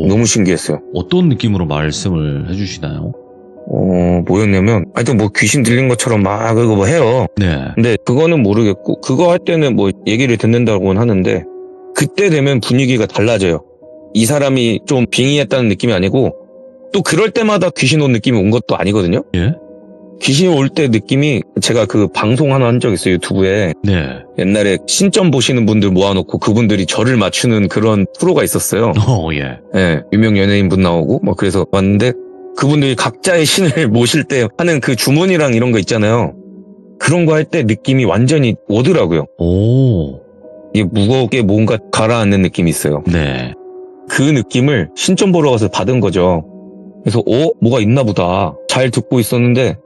너무 신기했어요. 어떤 느낌으로 말씀을 해주시나요? 뭐였냐면, 하여튼 뭐 귀신 들린 것처럼 막 그거 뭐 해요. 네. 근데 그거는 모르겠고, 그거 할 때는 뭐 얘기를 듣는다고는 하는데, 그때 되면 분위기가 달라져요. 이 사람이 좀 빙의했다는 느낌이 아니고, 또 그럴 때마다 귀신 온 느낌이 온 것도 아니거든요? 예? 귀신 올 때 느낌이, 제가 그 방송 하나 한 적 있어요, 유튜브에. 네. 옛날에 신점 보시는 분들 모아놓고 그분들이 저를 맞추는 그런 프로가 있었어요. 예. 예, 유명 연예인 분 나오고, 뭐 그래서 왔는데, 그분들이 각자의 신을 모실 때 하는 그 주문이랑 이런 거 있잖아요. 그런 거 할 때 느낌이 완전히 오더라고요. 이게 무겁게 뭔가 가라앉는 느낌이 있어요. 네. 그 느낌을 신점 보러 가서 받은 거죠. 그래서 뭐가 있나 보다. 잘 듣고 있었는데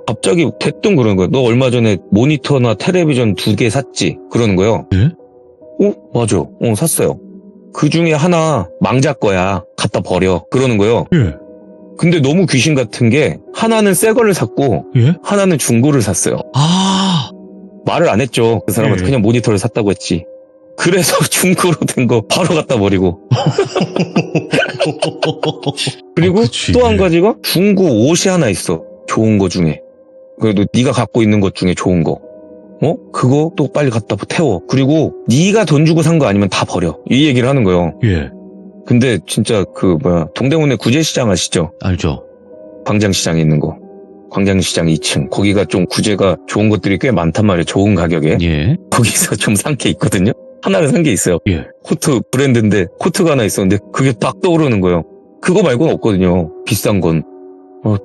갑자기 대뜸 그러는 거예요. 너 얼마 전에 모니터나 텔레비전 2개 샀지? 그러는 거예요. 예? 맞아. 샀어요. 그 중에 하나 망자 거야. 갖다 버려. 그러는 거예요. 예. 근데 너무 귀신 같은 게 하나는 새 거를 샀고 예? 하나는 중고를 샀어요. 말을 안 했죠. 그 사람한테 예. 그냥 모니터를 샀다고 했지. 그래서 중고로 된 거 바로 갖다 버리고. 그리고 또 한 가지가 중고 옷이 하나 있어. 좋은 거 중에. 그래도 네가 갖고 있는 것 중에 좋은 거. 그거 또 빨리 갖다 태워. 그리고 네가 돈 주고 산 거 아니면 다 버려. 이 얘기를 하는 거예요. 예. 근데 진짜 동대문에 구제시장 아시죠? 알죠. 광장시장에 있는 거. 광장시장 2층. 거기가 좀 구제가 좋은 것들이 꽤 많단 말이에요. 좋은 가격에. 예. 거기서 좀 산 게 있거든요. 하나를 산 게 있어요. 예. 코트 브랜드인데 코트가 하나 있었는데 그게 딱 떠오르는 거예요. 그거 말고는 없거든요. 비싼 건.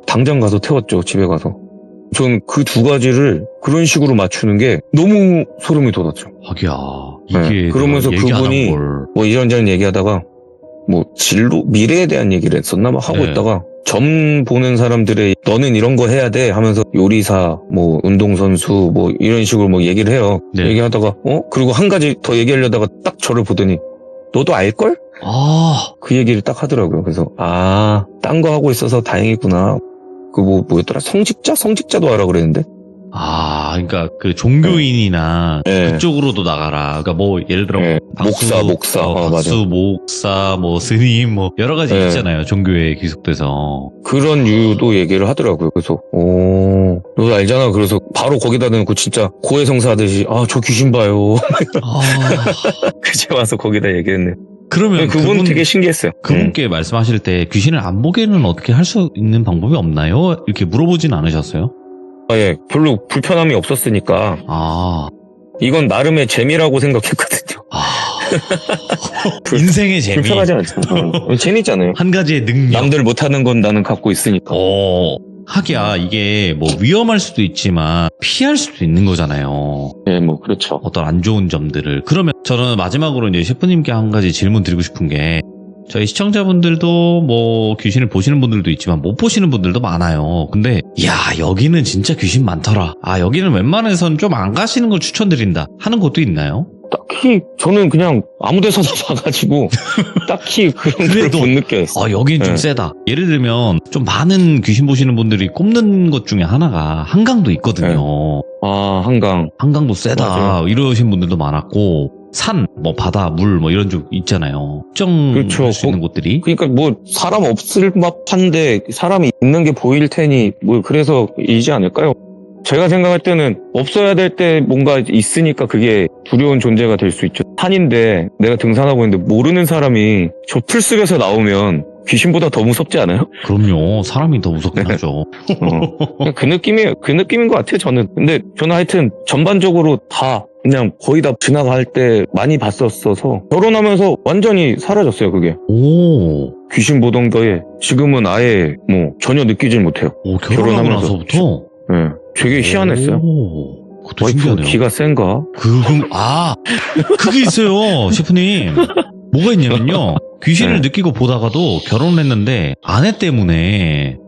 당장 가서 태웠죠. 집에 가서. 전 그 두 가지를 그런 식으로 맞추는 게 너무 소름이 돋았죠. 하기야. 이게 네. 그러면서 얘기 안 그분이 한 걸. 뭐 이런저런 얘기하다가 뭐 진로 미래에 대한 얘기를 했었나 막 하고 네. 있다가 점 보는 사람들의 너는 이런 거 해야 돼 하면서 요리사 뭐 운동선수 뭐 이런 식으로 뭐 얘기를 해요. 네. 얘기하다가 그리고 한 가지 더 얘기하려다가 딱 저를 보더니 너도 알걸? 그 얘기를 딱 하더라고요. 그래서 딴 거 하고 있어서 다행이구나. 그 뭐였더라? 성직자도 하라 그랬는데. 그러니까 그 종교인이나 네. 그쪽으로도 나가라. 그러니까 뭐 예를 들어 네. 박수, 목사. 박수, 맞아. 목사, 뭐 스님, 뭐 여러 가지 네. 있잖아요. 종교에 귀속돼서. 그런 이유도 얘기를 하더라고요. 그래서 너도 알잖아. 그래서 바로 거기다 대놓고 진짜 고해성사 하듯이 저 귀신 봐요. 그제 와서 거기다 얘기했네. 그러면 그분 되게 신기했어요. 그분께 말씀하실 때 귀신을 안 보게는 어떻게 할 수 있는 방법이 없나요? 이렇게 물어보진 않으셨어요? 예, 별로 불편함이 없었으니까. 이건 나름의 재미라고 생각했거든요. 인생의 재미. 불편하지 않잖아요. 재밌잖아요. 한 가지의 능력. 남들 못하는 건 나는 갖고 있으니까. 하기야 이게 뭐 위험할 수도 있지만 피할 수도 있는 거잖아요. 네, 뭐 그렇죠. 어떤 안 좋은 점들을. 그러면 저는 마지막으로 이제 셰프님께 한 가지 질문 드리고 싶은 게 저희 시청자분들도 뭐 귀신을 보시는 분들도 있지만 못 보시는 분들도 많아요. 근데 야 여기는 진짜 귀신 많더라. 아 여기는 웬만해선 좀 안 가시는 걸 추천드린다 하는 곳도 있나요? 딱히 저는 그냥 아무 데서나 봐가지고 딱히 그런 걸 그래도, 못 느꼈어요. 여긴 좀 네. 세다. 예를 들면 좀 많은 귀신 보시는 분들이 꼽는 것 중에 하나가 한강도 있거든요. 아, 한강. 한강도 세다. 맞아요. 이러신 분들도 많았고 산, 뭐 바다, 물 뭐 이런 쪽 있잖아요. 특정할 그렇죠. 수 있는 곳들이. 그러니까 뭐 사람 없을 법한데 사람이 있는 게 보일 테니 뭐 그래서 이지 않을까요? 제가 생각할 때는 없어야 될 때 뭔가 있으니까 그게 두려운 존재가 될 수 있죠. 산인데 내가 등산하고 있는데 모르는 사람이 저 풀숲에서 나오면 귀신보다 더 무섭지 않아요? 그럼요. 사람이 더 무섭긴 하죠. 그냥 그 느낌인 것 같아요, 저는. 근데 저는 하여튼 전반적으로 다 그냥 거의 다 지나갈 때 많이 봤었어서 결혼하면서 완전히 사라졌어요, 그게. 오, 귀신 보던 거에 지금은 아예 뭐 전혀 느끼질 못해요. 결혼하고 결혼하면서. 나서부터? 예. 되게 희한했어요. 오, 그것도 와이프 신기하네요. 기가 센가? 그게 있어요, 셰프님. 뭐가 있냐면요. 귀신을 네. 느끼고 보다가도 결혼을 했는데 아내 때문에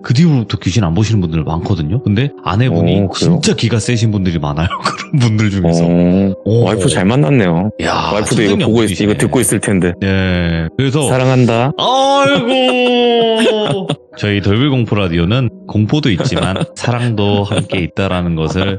그 뒤로부터 귀신 안 보시는 분들 많거든요. 근데 아내분이 오, 그래요? 진짜 기가 세신 분들이 많아요. 그런 분들 중에서. 오. 와이프 잘 만났네요. 야, 와이프도 이거 상당히 보고 연극이시네. 이거 듣고 있을 텐데. 네. 그래서 사랑한다. 아이고. 저희 돌빌공포 라디오는 공포도 있지만 사랑도 함께 있다라는 것을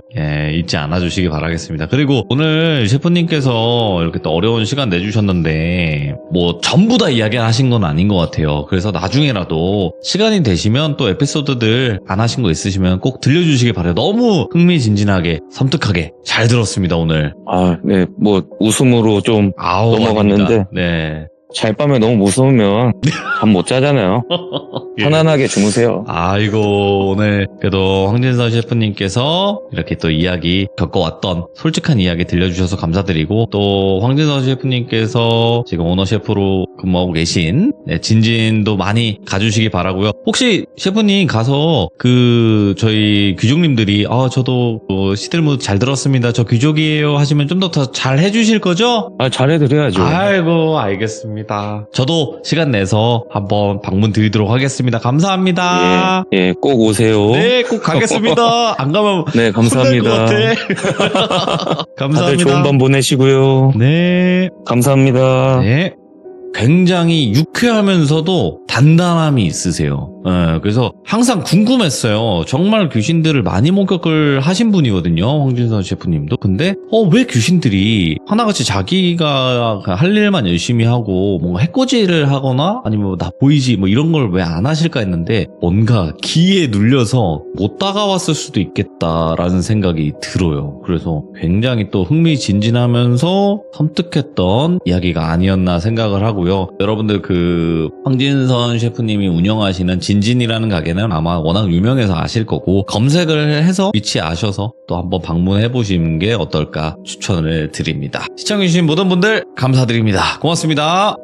잊지 않아 주시기 바라겠습니다. 그리고 오늘 셰프님께서 이렇게 또 어려운 시간 내주셨는데 뭐 전부 다 이야기하신 건 아닌 것 같아요. 그래서 나중에라도 시간이 되시면 또 에피소드들 안 하신 거 있으시면 꼭 들려주시기 바라요. 너무 흥미진진하게 섬뜩하게 잘 들었습니다 오늘. 아, 네. 뭐 웃음으로 좀 넘어갔는데. 아닙니다. 네. 잘 밤에 너무 무서우면 잠 못 자잖아요. 예. 편안하게 주무세요. 아이고 오늘 그래도 황진선 셰프님께서 이렇게 또 이야기 겪어왔던 솔직한 이야기 들려주셔서 감사드리고 또 황진선 셰프님께서 지금 오너 셰프로 근무하고 계신 진진도 많이 가주시기 바라고요. 혹시 셰프님 가서 그 저희 귀족님들이 저도 시들무 잘 들었습니다. 저 귀족이에요 하시면 좀 더 잘 해주실 거죠? 아, 잘해드려야죠. 아이고 알겠습니다. 저도 시간 내서 한번 방문 드리도록 하겠습니다. 감사합니다. 예, 꼭 오세요. 네, 꼭 가겠습니다. 안 가면 네, 감사합니다. 혼날 것 같아. 감사합니다. 다들 좋은 밤 보내시고요. 네. 감사합니다. 네. 굉장히 유쾌하면서도 단단함이 있으세요. 그래서 항상 궁금했어요. 정말 귀신들을 많이 목격을 하신 분이거든요. 황진선 셰프님도. 근데 왜 귀신들이 하나같이 자기가 할 일만 열심히 하고 뭔가 해코지를 하거나 아니면 나 보이지 뭐 이런 걸 왜 안 하실까 했는데 뭔가 기에 눌려서 못 다가왔을 수도 있겠다라는 생각이 들어요. 그래서 굉장히 또 흥미진진하면서 섬뜩했던 이야기가 아니었나 생각을 하고요. 여러분들 그 황진선 셰프님이 운영하시는 진진이라는 가게는 아마 워낙 유명해서 아실 거고 검색을 해서 위치 아셔서 또 한번 방문해 보시는 게 어떨까 추천을 드립니다. 시청해주신 모든 분들 감사드립니다. 고맙습니다.